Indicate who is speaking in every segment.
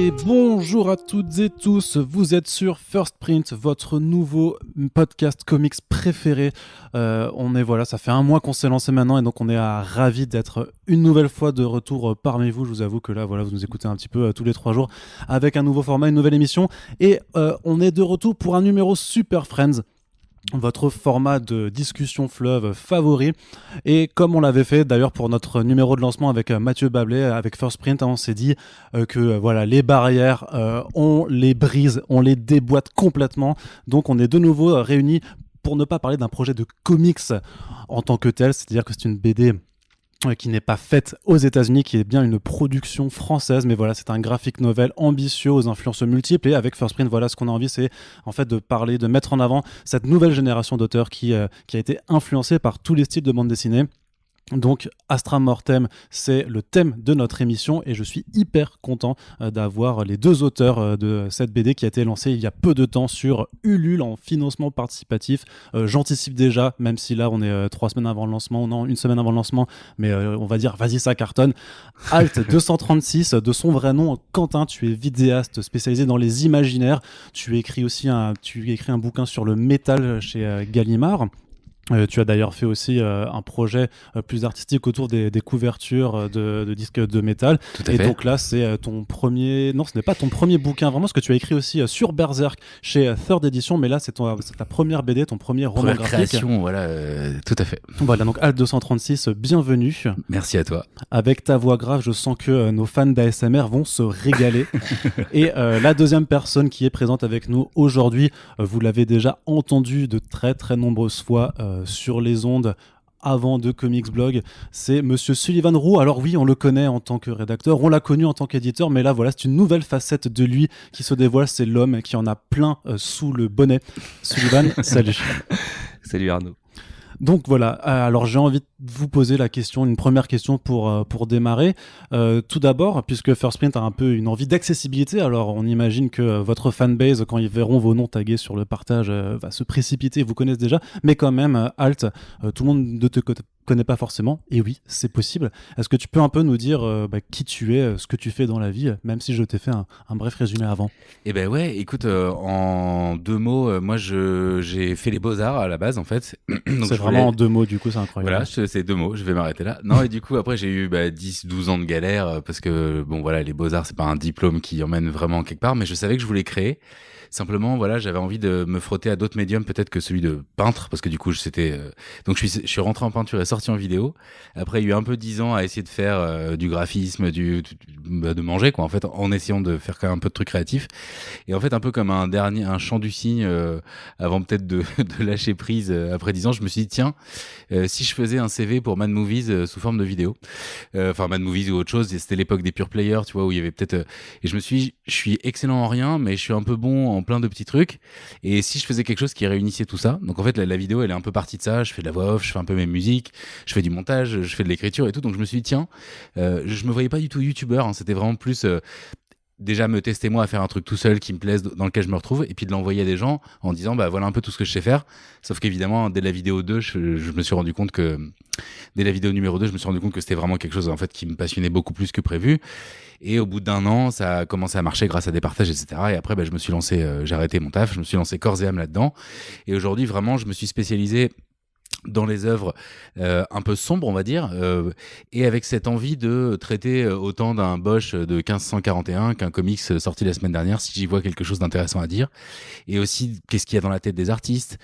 Speaker 1: Et bonjour à toutes et tous, vous êtes sur First Print, votre nouveau podcast comics préféré. Ça fait un mois qu'on s'est lancé maintenant et donc on est ravis d'être une nouvelle fois de retour parmi vous. Je vous avoue que là, vous nous écoutez un petit peu tous les 3 jours avec un nouveau format, une nouvelle émission. Et on est de retour pour un numéro Super Friends, votre format de discussion fleuve favori. Et comme on l'avait fait d'ailleurs pour notre numéro de lancement avec Mathieu Bablé, avec First Print, on s'est dit que les barrières, on les brise, on les déboîte complètement. Donc on est de nouveau réunis pour ne pas parler d'un projet de comics en tant que tel, c'est-à-dire que c'est une BD qui n'est pas faite aux États-Unis, qui est bien une production française, mais voilà, c'est un graphic novel ambitieux aux influences multiples. Et avec First Print, voilà, ce qu'on a envie, c'est en fait de parler, de mettre en avant cette nouvelle génération d'auteurs qui a été influencée par tous les styles de bande dessinée. Donc Astra Mortem, c'est le thème de notre émission et je suis hyper content d'avoir les 2 auteurs de cette BD qui a été lancée il y a peu de temps sur Ulule en financement participatif. J'anticipe déjà, même si là on est 3 semaines avant le lancement, non, 1 semaine avant le lancement, mais on va dire vas-y, ça cartonne. Alt 236, de son vrai nom, Quentin, tu es vidéaste spécialisé dans les imaginaires. Tu écris un bouquin sur le métal chez Gallimard. Tu as d'ailleurs fait aussi un projet plus artistique autour des couvertures de disques de métal.
Speaker 2: Tout à
Speaker 1: et
Speaker 2: fait.
Speaker 1: Donc là, c'est ton premier... Non, ce n'est pas ton premier bouquin, vraiment, ce que tu as écrit aussi sur Berserk chez Third Edition, mais là, c'est ta première BD, ton premier roman
Speaker 2: Première
Speaker 1: graphique.
Speaker 2: création, voilà, tout à fait.
Speaker 1: Voilà, donc Alt 236, bienvenue.
Speaker 2: Merci à toi.
Speaker 1: Avec ta voix grave, je sens que nos fans d'ASMR vont se régaler. Et la deuxième personne qui est présente avec nous aujourd'hui, vous l'avez déjà entendu de très très nombreuses fois sur les ondes avant de Comics Blog, c'est Monsieur Sullivan Roux. Alors oui, on le connaît en tant que rédacteur, on l'a connu en tant qu'éditeur, mais là voilà, c'est une nouvelle facette de lui qui se dévoile, c'est l'homme qui en a plein sous le bonnet. Sullivan, salut.
Speaker 3: Salut Arnaud.
Speaker 1: Donc voilà, alors j'ai envie de vous poser une première question pour démarrer. Tout d'abord, puisque First Print a un peu une envie d'accessibilité, alors on imagine que votre fanbase, quand ils verront vos noms tagués sur le partage, va se précipiter, vous connaissent déjà, mais quand même, Alt, tout le monde ne te connaît pas forcément, et oui, c'est possible. Est-ce que tu peux un peu nous dire qui tu es, ce que tu fais dans la vie, même si je t'ai fait un bref résumé avant?
Speaker 2: Eh ben ouais, écoute, en 2 mots, moi j'ai fait les Beaux-Arts à la base en fait. Donc
Speaker 1: c'est vraiment en 2 mots, du coup, c'est incroyable.
Speaker 2: Voilà, c'est 2 mots, je vais m'arrêter là. Non, et du coup après j'ai eu 10-12 ans de galère parce que bon voilà, les Beaux-Arts c'est pas un diplôme qui emmène vraiment quelque part, mais je savais que je voulais créer. Simplement, voilà, j'avais envie de me frotter à d'autres médiums, peut-être que celui de peintre, parce que du coup, donc je suis rentré en peinture et sorti en vidéo. Après, il y a eu un peu 10 ans à essayer de faire du graphisme, de manger, quoi, en fait, en essayant de faire quand même un peu de trucs créatifs. Et en fait, un peu comme un chant du cygne, avant peut-être de lâcher prise après 10 ans, je me suis dit, tiens, si je faisais un CV pour Mad Movies sous forme de vidéo, enfin Mad Movies ou autre chose, c'était l'époque des pure players, tu vois, où il y avait peut-être, et je me suis dit, je suis excellent en rien, mais je suis un peu bon en plein de petits trucs, et si je faisais quelque chose qui réunissait tout ça, donc en fait la vidéo elle est un peu partie de ça, je fais de la voix off, je fais un peu mes musiques, je fais du montage, je fais de l'écriture et tout, donc je me suis dit tiens, je me voyais pas du tout youtubeur, hein, c'était vraiment plus déjà me tester moi à faire un truc tout seul qui me plaise, dans lequel je me retrouve, et puis de l'envoyer à des gens en disant voilà un peu tout ce que je sais faire, sauf qu'évidemment dès la vidéo 2 je me suis rendu compte que dès la vidéo numéro 2 je me suis rendu compte que c'était vraiment quelque chose en fait qui me passionnait beaucoup plus que prévu. Et au bout d'1 an, ça a commencé à marcher grâce à des partages, etc. Et après, je me suis lancé, j'ai arrêté mon taf, je me suis lancé corps et âme là-dedans. Et aujourd'hui, vraiment, je me suis spécialisé dans les œuvres un peu sombres, on va dire, et avec cette envie de traiter autant d'un Bosch de 1541 qu'un comics sorti la semaine dernière, si j'y vois quelque chose d'intéressant à dire. Et aussi, qu'est-ce qu'il y a dans la tête des artistes,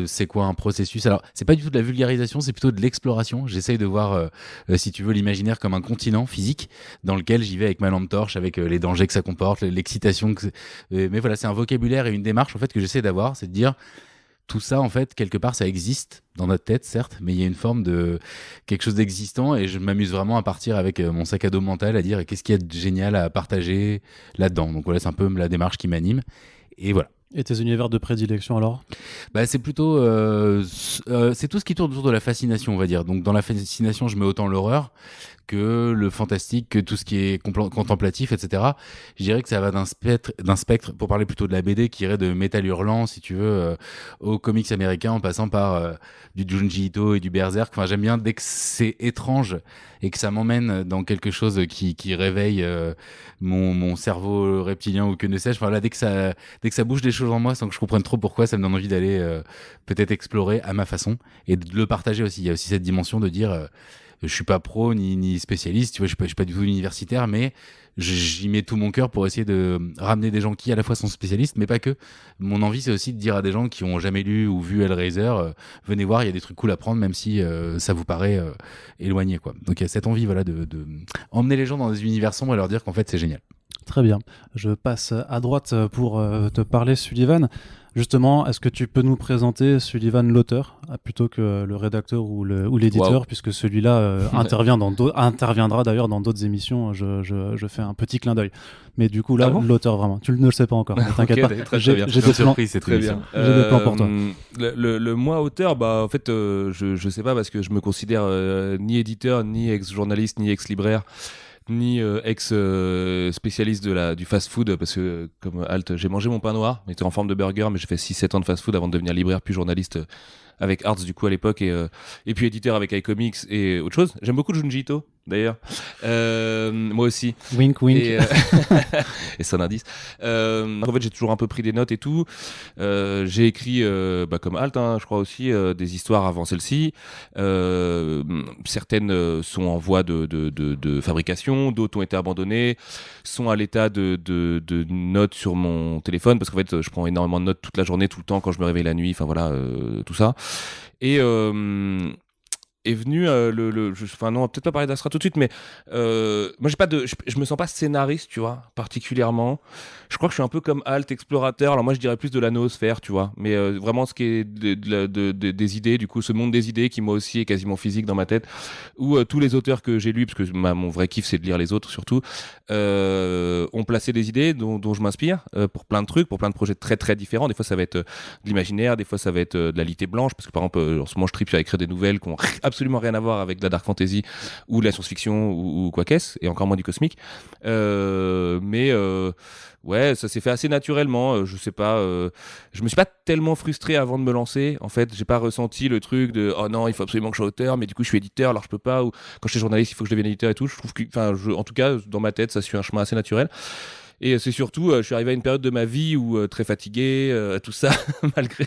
Speaker 2: c'est quoi un processus. Alors, c'est pas du tout de la vulgarisation, c'est plutôt de l'exploration. J'essaye de voir, si tu veux, l'imaginaire comme un continent physique dans lequel j'y vais avec ma lampe torche, avec les dangers que ça comporte, l'excitation. Mais voilà, c'est un vocabulaire et une démarche en fait que j'essaie d'avoir, c'est de dire tout ça, en fait, quelque part, ça existe dans notre tête, certes, mais il y a une forme de quelque chose d'existant et je m'amuse vraiment à partir avec mon sac à dos mental à dire qu'est-ce qu'il y a de génial à partager là-dedans. Donc voilà, c'est un peu la démarche qui m'anime et voilà.
Speaker 1: Et tes univers de prédilection alors?
Speaker 2: Bah, c'est plutôt, c'est tout ce qui tourne autour de la fascination, on va dire. Donc dans la fascination, je mets autant l'horreur que le fantastique, que tout ce qui est contemplatif, etc. Je dirais que ça va d'un spectre, pour parler plutôt de la BD, qui irait de Métal Hurlant, si tu veux, aux comics américains, en passant par du Junji Ito et du Berserk. Enfin, j'aime bien dès que c'est étrange et que ça m'emmène dans quelque chose qui réveille mon cerveau reptilien ou que ne sais-je. Enfin, là, dès que ça bouge des choses en moi sans que je comprenne trop pourquoi, ça me donne envie d'aller peut-être explorer à ma façon et de le partager aussi. Il y a aussi cette dimension de dire je suis pas pro ni spécialiste, tu vois, je suis pas du tout universitaire, mais j'y mets tout mon cœur pour essayer de ramener des gens qui à la fois sont spécialistes, mais pas que. Mon envie, c'est aussi de dire à des gens qui ont jamais lu ou vu Hellraiser, venez voir, il y a des trucs cool à prendre, même si ça vous paraît éloigné, quoi. Donc il y a cette envie, voilà, de emmener les gens dans des univers sombres et leur dire qu'en fait c'est génial.
Speaker 1: Très bien. Je passe à droite pour te parler, Sullivan. Justement, est-ce que tu peux nous présenter Sullivan l'auteur plutôt que le rédacteur ou l'éditeur,
Speaker 3: Wow.
Speaker 1: puisque celui-là interviendra d'ailleurs dans d'autres émissions. Je fais un petit clin d'œil. Mais du coup, là,
Speaker 3: Ah bon
Speaker 1: l'auteur vraiment. Tu ne le sais pas encore. Ne t'inquiète
Speaker 3: Ok,
Speaker 1: pas.
Speaker 3: très
Speaker 1: J'ai
Speaker 3: bien.
Speaker 1: des
Speaker 2: Bonne
Speaker 1: plans.
Speaker 2: surprise, c'est
Speaker 3: Très bien.
Speaker 1: J'ai des plans pour toi.
Speaker 3: Le moi auteur, bah en fait, je sais pas parce que je me considère ni éditeur, ni ex-journaliste, ni ex-libraire, ni ex-spécialiste du fast-food parce que comme Alt, j'ai mangé mon pain noir, il était en forme de burger, mais j'ai fait 6-7 ans de fast-food avant de devenir libraire puis journaliste avec Arts du coup à l'époque et puis éditeur avec iComics et autre chose. J'aime beaucoup Junji Ito d'ailleurs. Moi aussi.
Speaker 1: Wink, wink.
Speaker 3: Et c'est un indice. En fait, j'ai toujours un peu pris des notes et tout. J'ai écrit, comme Alt, hein, je crois aussi, des histoires avant celle-ci. Certaines sont en voie de fabrication, d'autres ont été abandonnées, sont à l'état de notes sur mon téléphone, parce qu'en fait, je prends énormément de notes toute la journée, tout le temps, quand je me réveille la nuit, enfin voilà, tout ça. Et est venu enfin non, peut-être pas parler d'Astra tout de suite, mais moi je me sens pas scénariste, tu vois, particulièrement. Je crois que je suis un peu comme Alt, explorateur. Alors moi je dirais plus de la noosphère, tu vois, mais vraiment ce qui est des idées, du coup ce monde des idées qui moi aussi est quasiment physique dans ma tête, où tous les auteurs que j'ai lus, parce que mon vrai kiff c'est de lire les autres surtout, ont placé des idées dont je m'inspire pour plein de trucs, pour plein de projets très très différents. Des fois ça va être de l'imaginaire, des fois ça va être de la litté blanche, parce que par exemple en ce moment je tripe à écrire des nouvelles qui ont absolument rien à voir avec de la dark fantasy ou de la science-fiction ou quoi qu'est-ce, et encore moins du cosmique. Ouais, ça s'est fait assez naturellement. Je sais pas, je me suis pas tellement frustré avant de me lancer. En fait, j'ai pas ressenti le truc de oh non, il faut absolument que je sois auteur, mais du coup je suis éditeur, alors je peux pas. Ou quand j'étais journaliste, il faut que je devienne éditeur et tout. Je trouve que, enfin, en tout cas, dans ma tête, ça suit un chemin assez naturel. Et c'est surtout, je suis arrivé à une période de ma vie où très fatigué, tout ça, malgré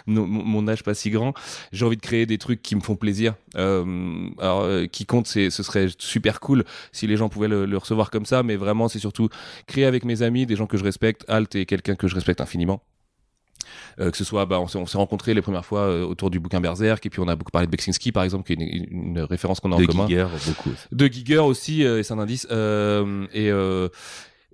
Speaker 3: mon âge pas si grand, j'ai envie de créer des trucs qui me font plaisir. Qui compte, ce serait super cool si les gens pouvaient le recevoir comme ça, mais vraiment, c'est surtout créer avec mes amis, des gens que je respecte. Alt est quelqu'un que je respecte infiniment. Que ce soit, on s'est rencontrés les premières fois autour du bouquin Berserk, et puis on a beaucoup parlé de Beksinski par exemple, qui est une référence qu'on a en commun.
Speaker 2: De Giger, beaucoup.
Speaker 3: De Giger aussi, et c'est un indice.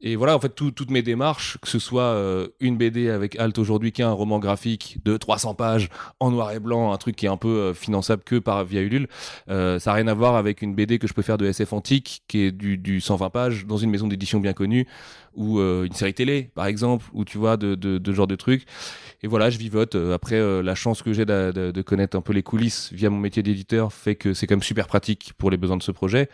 Speaker 3: Et voilà, en fait, toutes mes démarches, que ce soit une BD avec Alt aujourd'hui, qui est un roman graphique de 300 pages en noir et blanc, un truc qui est un peu finançable que via Ulule, ça n'a rien à voir avec une BD que je peux faire de SF antique, qui est du 120 pages, dans une maison d'édition bien connue, ou une série télé, par exemple, ou tu vois, de genre de trucs. Et voilà, je vivote. Après, la chance que j'ai de connaître un peu les coulisses via mon métier d'éditeur fait que c'est quand même super pratique pour les besoins de ce projet.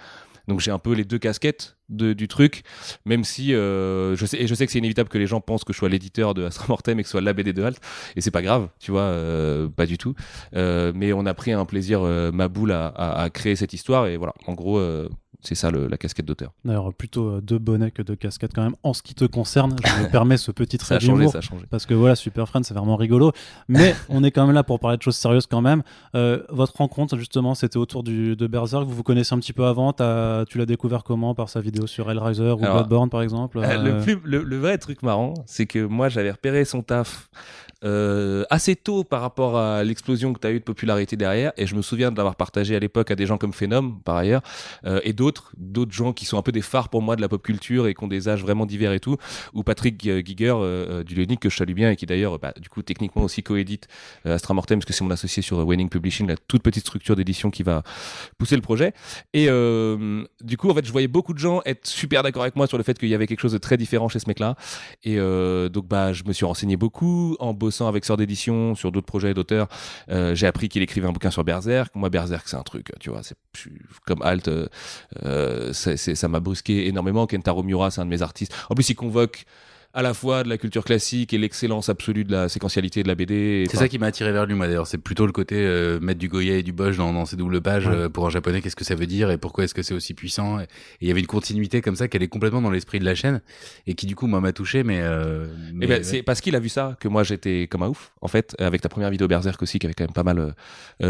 Speaker 3: Donc j'ai un peu les deux casquettes du truc, même si je sais que c'est inévitable que les gens pensent que je sois l'éditeur de Astra Mortem et que ce soit la BD de Alt, et c'est pas grave, tu vois, pas du tout. Mais on a pris un plaisir ma boule à créer cette histoire, et voilà, en gros, c'est ça la casquette d'auteur.
Speaker 1: D'ailleurs, plutôt deux bonnets que deux casquettes quand même. En ce qui te concerne, je me permets ce petit trait
Speaker 3: ça a changé.
Speaker 1: parce que voilà, Super Friends, c'est vraiment rigolo. Mais on est quand même là pour parler de choses sérieuses quand même. Votre rencontre, justement, c'était autour de Berserk. Vous vous connaissez un petit peu avant. Tu l'as découvert comment? Par sa vidéo sur Hellraiser ou Bloodborne, par exemple
Speaker 3: Le vrai truc marrant, c'est que moi, j'avais repéré son taf assez tôt par rapport à l'explosion que tu as eu de popularité derrière, et je me souviens de l'avoir partagé à l'époque à des gens comme Phenom par ailleurs, et d'autres gens qui sont un peu des phares pour moi de la pop culture et qui ont des âges vraiment divers et tout, ou Patrick Giger du Lunique, que je salue bien et qui d'ailleurs du coup techniquement aussi coédite Astra Mortem, parce que c'est mon associé sur Wenning Publishing, la toute petite structure d'édition qui va pousser le projet. Et du coup en fait je voyais beaucoup de gens être super d'accord avec moi sur le fait qu'il y avait quelque chose de très différent chez ce mec là, et donc je me suis renseigné beaucoup en bossant avec Sœur d'édition sur d'autres projets d'auteurs. J'ai appris qu'il écrivait un bouquin sur Berserk. Moi Berserk c'est un truc, tu vois, c'est comme Alt, ça m'a brusqué énormément. Kentaro Miura c'est un de mes artistes, en plus il convoque à la fois de la culture classique et l'excellence absolue de la séquentialité de la BD.
Speaker 2: C'est ça qui m'a attiré vers lui, moi d'ailleurs. C'est plutôt le côté mettre du Goya et du Bosch dans ces doubles pages. Pour un japonais, qu'est-ce que ça veut dire et pourquoi est-ce que c'est aussi puissant. Et il y avait une continuité comme ça qui allait complètement dans l'esprit de la chaîne et qui du coup moi m'a touché. Mais
Speaker 3: c'est parce qu'il a vu ça que moi j'étais comme un ouf, en fait, avec ta première vidéo Berserk aussi qui avait quand même pas mal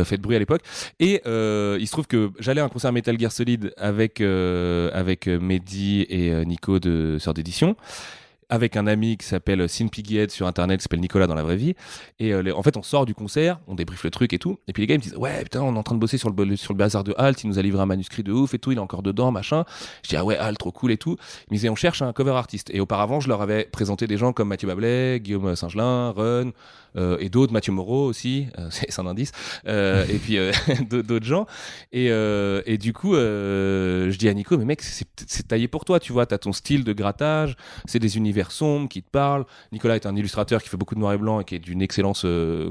Speaker 3: fait de bruit à l'époque. Et il se trouve que j'allais à un concert Metal Gear Solid avec Mehdi et Nico de Sœur d'édition, avec un ami qui s'appelle Sin Piggyhead sur internet, qui s'appelle Nicolas dans la vraie vie. Et en fait, on sort du concert, on débriefe le truc et tout. Et puis les gars, ils me disent, ouais, putain, on est en train de bosser sur le bazar de Halt, il nous a livré un manuscrit de ouf et tout, il est encore dedans, machin. Je dis, ah ouais, Halt, trop cool et tout. Ils me disaient, on cherche un cover artiste. Et auparavant, je leur avais présenté des gens comme Mathieu Bablet, Guillaume Singelin, Run, et d'autres, Mathieu Moreau aussi, c'est un indice, et puis d'autres gens. Et du coup, je dis à Nico, mais mec, c'est taillé pour toi, tu vois, t'as ton style de grattage, c'est des univers sombres qui te parlent. Nicolas est un illustrateur qui fait beaucoup de noir et blanc et qui est d'une excellence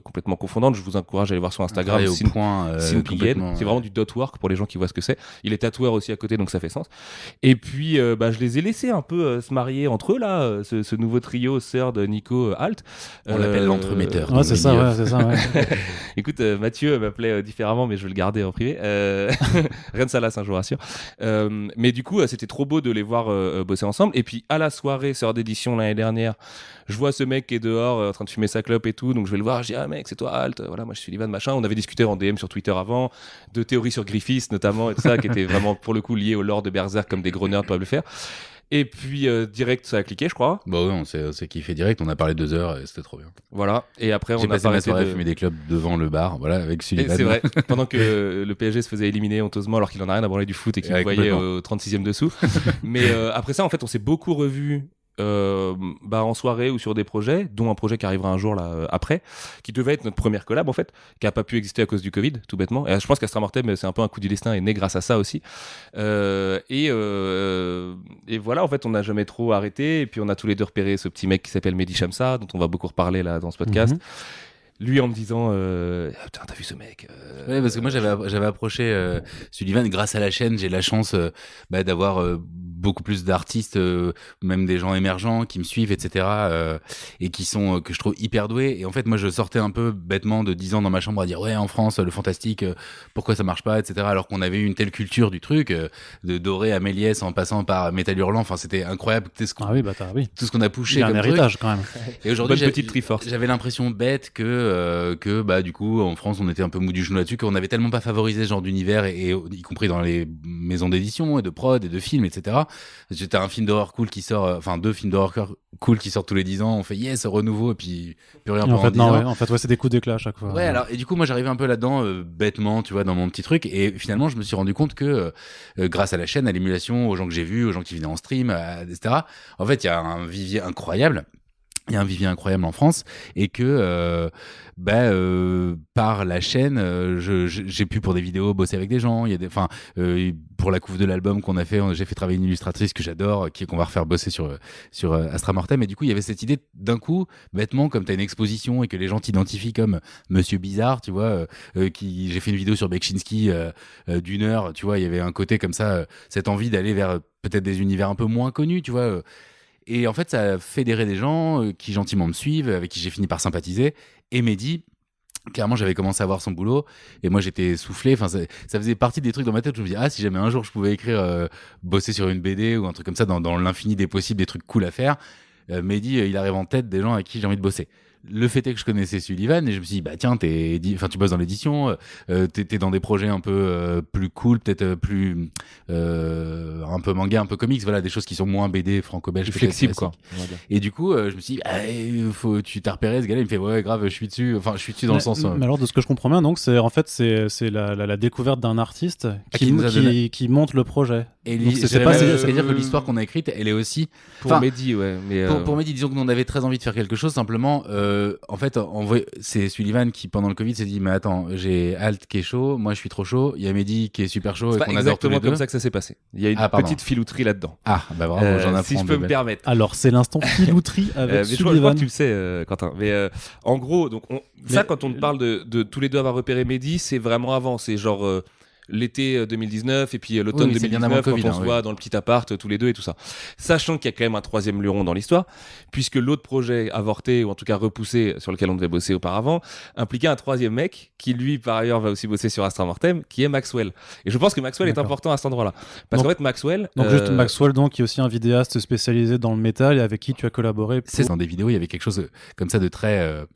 Speaker 3: complètement confondante. Je vous encourage à aller voir son Instagram, Sin Piggyhead. C'est vraiment du dot work pour les gens qui voient ce que c'est. Il est tatoueur aussi à côté, donc ça fait sens. Et puis, je les ai laissés un peu se marier entre eux, là, ce nouveau trio, Sœur de Nico, Halt.
Speaker 2: On l'appelle l'entremetteur.
Speaker 1: Ouais, c'est ça, ouais.
Speaker 3: Écoute, Mathieu m'appelait différemment, mais je vais le garder en privé. Rien de salace, hein, je vous rassure. Mais du coup, c'était trop beau de les voir bosser ensemble. Et puis, à la soirée Sœur d'édition l'année dernière, je vois ce mec qui est dehors en train de fumer sa clope et tout, donc je vais le voir, je dis, ah mec, c'est toi Halt, voilà, moi je suis Livan, machin. On avait discuté en DM sur Twitter avant, de théories sur Griffiths notamment, et tout ça, qui était vraiment pour le coup lié au lore de Berserk, comme des gros nerds peuvent le faire. Et puis direct ça a cliqué, je crois.
Speaker 2: Bah oui, on s'est kiffé direct, on a parlé 2 heures et c'était trop bien.
Speaker 3: Voilà, et après
Speaker 2: j'ai
Speaker 3: on a
Speaker 2: passé ma soirée à fumer des clopes devant le bar, voilà, avec Sullivan.
Speaker 3: Et c'est vrai, pendant que le PSG se faisait éliminer honteusement alors qu'il en a rien à branler du foot et qu'il me voyait au 36e dessous. Mais après ça, en fait, on s'est beaucoup revus en soirée ou sur des projets, dont un projet qui arrivera un jour là après, qui devait être notre première collab en fait, qui a pas pu exister à cause du Covid, tout bêtement. Et je pense qu'Astra Mortem, c'est un peu un coup du destin et né grâce à ça aussi. Et voilà, en fait, on n'a jamais trop arrêté. Et puis on a tous les deux repéré ce petit mec qui s'appelle Mehdi Shamsa, dont on va beaucoup reparler là dans ce podcast. Lui en me disant putain, t'as vu ce mec
Speaker 2: Ouais, parce que moi j'avais approché Sullivan grâce à la chaîne. J'ai la chance d'avoir beaucoup plus d'artistes, même des gens émergents qui me suivent, etc. Et qui sont que je trouve hyper doués. Et en fait, moi je sortais un peu bêtement de 10 ans dans ma chambre à dire ouais, en France le fantastique, pourquoi ça marche pas, etc. Alors qu'on avait eu une telle culture du truc, de Doré à Méliès en passant par Métal Hurlant. Enfin, c'était incroyable. Tout ce qu'on a poussé.
Speaker 1: Il y a un héritage quand même.
Speaker 2: Et aujourd'hui,
Speaker 3: petite Triforce.
Speaker 2: J'avais l'impression bête que du coup en France on était un peu mou du genou là-dessus, qu'on n'avait tellement pas favorisé ce genre d'univers et y compris dans les maisons d'édition et de prod et de films, etc. J'étais un film d'horreur cool qui sort, 2 films d'horreur cool qui sortent tous les 10 ans, on fait yes, renouveau, et puis plus rien pendant 10 ans.
Speaker 1: En fait, c'est des coups d'éclat à chaque fois.
Speaker 2: Ouais, alors, et du coup, moi, j'arrivais un peu là-dedans, bêtement, tu vois, dans mon petit truc, et finalement, je me suis rendu compte que, grâce à la chaîne, à l'émulation, aux gens que j'ai vus, aux gens qui venaient en stream, etc., en fait, il y a un vivier incroyable. Il y a un vivier incroyable en France, et que par la chaîne, j'ai pu pour des vidéos bosser avec des gens. Il y a pour la couve de l'album qu'on a fait, j'ai fait travailler une illustratrice que j'adore, qu'on va refaire bosser sur Astra Mortem. Et du coup, il y avait cette idée d'un coup, bêtement, comme t'as une exposition et que les gens t'identifient comme Monsieur Bizarre, tu vois, j'ai fait une vidéo sur Bekchinski d'1 heure, tu vois, il y avait un côté comme ça, cette envie d'aller vers peut-être des univers un peu moins connus, tu vois. Et en fait, ça a fédéré des gens qui gentiment me suivent, avec qui j'ai fini par sympathiser. Et Mehdi, clairement, j'avais commencé à voir son boulot. Et moi, j'étais soufflé. Enfin, ça faisait partie des trucs dans ma tête où je me dis, si jamais un jour je pouvais écrire, bosser sur une BD ou un truc comme ça, dans l'infini des possibles, des trucs cool à faire, Mehdi, il arrive en tête des gens avec qui j'ai envie de bosser. le fait est que je connaissais Sullivan et je me suis dit, bah tiens, tu bosses dans l'édition, t'es dans des projets un peu plus cool, peut-être plus un peu manga, un peu comics, voilà, des choses qui sont moins BD franco-belge,
Speaker 3: flexible quoi.
Speaker 2: Et du coup, je me suis dit, tu t'as repéré ce gars-là, il me fait ouais grave, je suis dessus dans le sens.
Speaker 1: Mais alors de ce que je comprends bien, donc c'est la découverte d'un artiste qui monte le projet.
Speaker 2: Et c'est-à-dire que l'histoire qu'on a écrite, elle est aussi
Speaker 3: pour Mehdi, ouais. Mais
Speaker 2: pour Mehdi, disons que nous on avait très envie de faire quelque chose. Simplement, en fait, c'est Sullivan qui pendant le Covid s'est dit mais attends, j'ai Alt qui est chaud, moi je suis trop chaud. Il y a Mehdi qui est super chaud et qu'on adore tous les deux.
Speaker 3: Exactement comme ça que ça s'est passé. Il y a une petite filouterie là-dedans.
Speaker 2: Ah bah bravo, j'en apprends.
Speaker 3: Si je peux me permettre.
Speaker 1: Alors c'est l'instant filouterie avec Sullivan.
Speaker 3: Je crois que tu le sais, Quentin. Mais en gros, donc quand on parle de tous les deux avoir repéré Mehdi, c'est vraiment avant. C'est genre l'été 2019 et puis l'automne 2019 quand on se voit dans le petit appart tous les deux et tout ça. Sachant qu'il y a quand même un troisième luron dans l'histoire, puisque l'autre projet avorté ou en tout cas repoussé sur lequel on devait bosser auparavant impliquait un troisième mec qui lui par ailleurs va aussi bosser sur Astra Mortem, qui est Maxwell. Et je pense que Maxwell est important à cet endroit-là. Parce qu'en fait Maxwell...
Speaker 1: Donc juste Maxwell donc, qui est aussi un vidéaste spécialisé dans le métal et avec qui tu as collaboré.
Speaker 2: C'est dans des vidéos, il y avait quelque chose comme ça de très...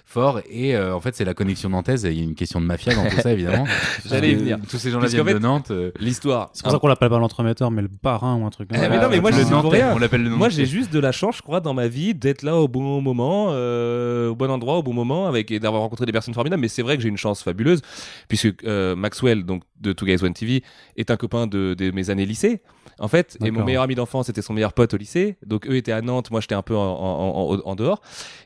Speaker 2: fort et en fait c'est la connexion nantaise, il y a une question de mafia dans tout ça évidemment.
Speaker 3: J'allais y venir.
Speaker 2: Tous ces gens-là viennent de Nantes.
Speaker 3: L'histoire.
Speaker 1: C'est pour ça qu'on l'appelle pas l'entremetteur mais le parrain ou un truc.
Speaker 3: Mais non mais moi je
Speaker 2: Nantais,
Speaker 3: pour rien.
Speaker 2: On l'appelle le
Speaker 3: Moi j'ai juste de la chance je crois dans ma vie d'être là au bon moment, au bon endroit, au bon moment et d'avoir rencontré des personnes formidables. Mais c'est vrai que j'ai une chance fabuleuse puisque Maxwell donc de Two Guys One TV est un copain de mes années lycée. En fait, et mon meilleur ami d'enfance était son meilleur pote au lycée. Donc eux étaient à Nantes, moi j'étais un peu en dehors.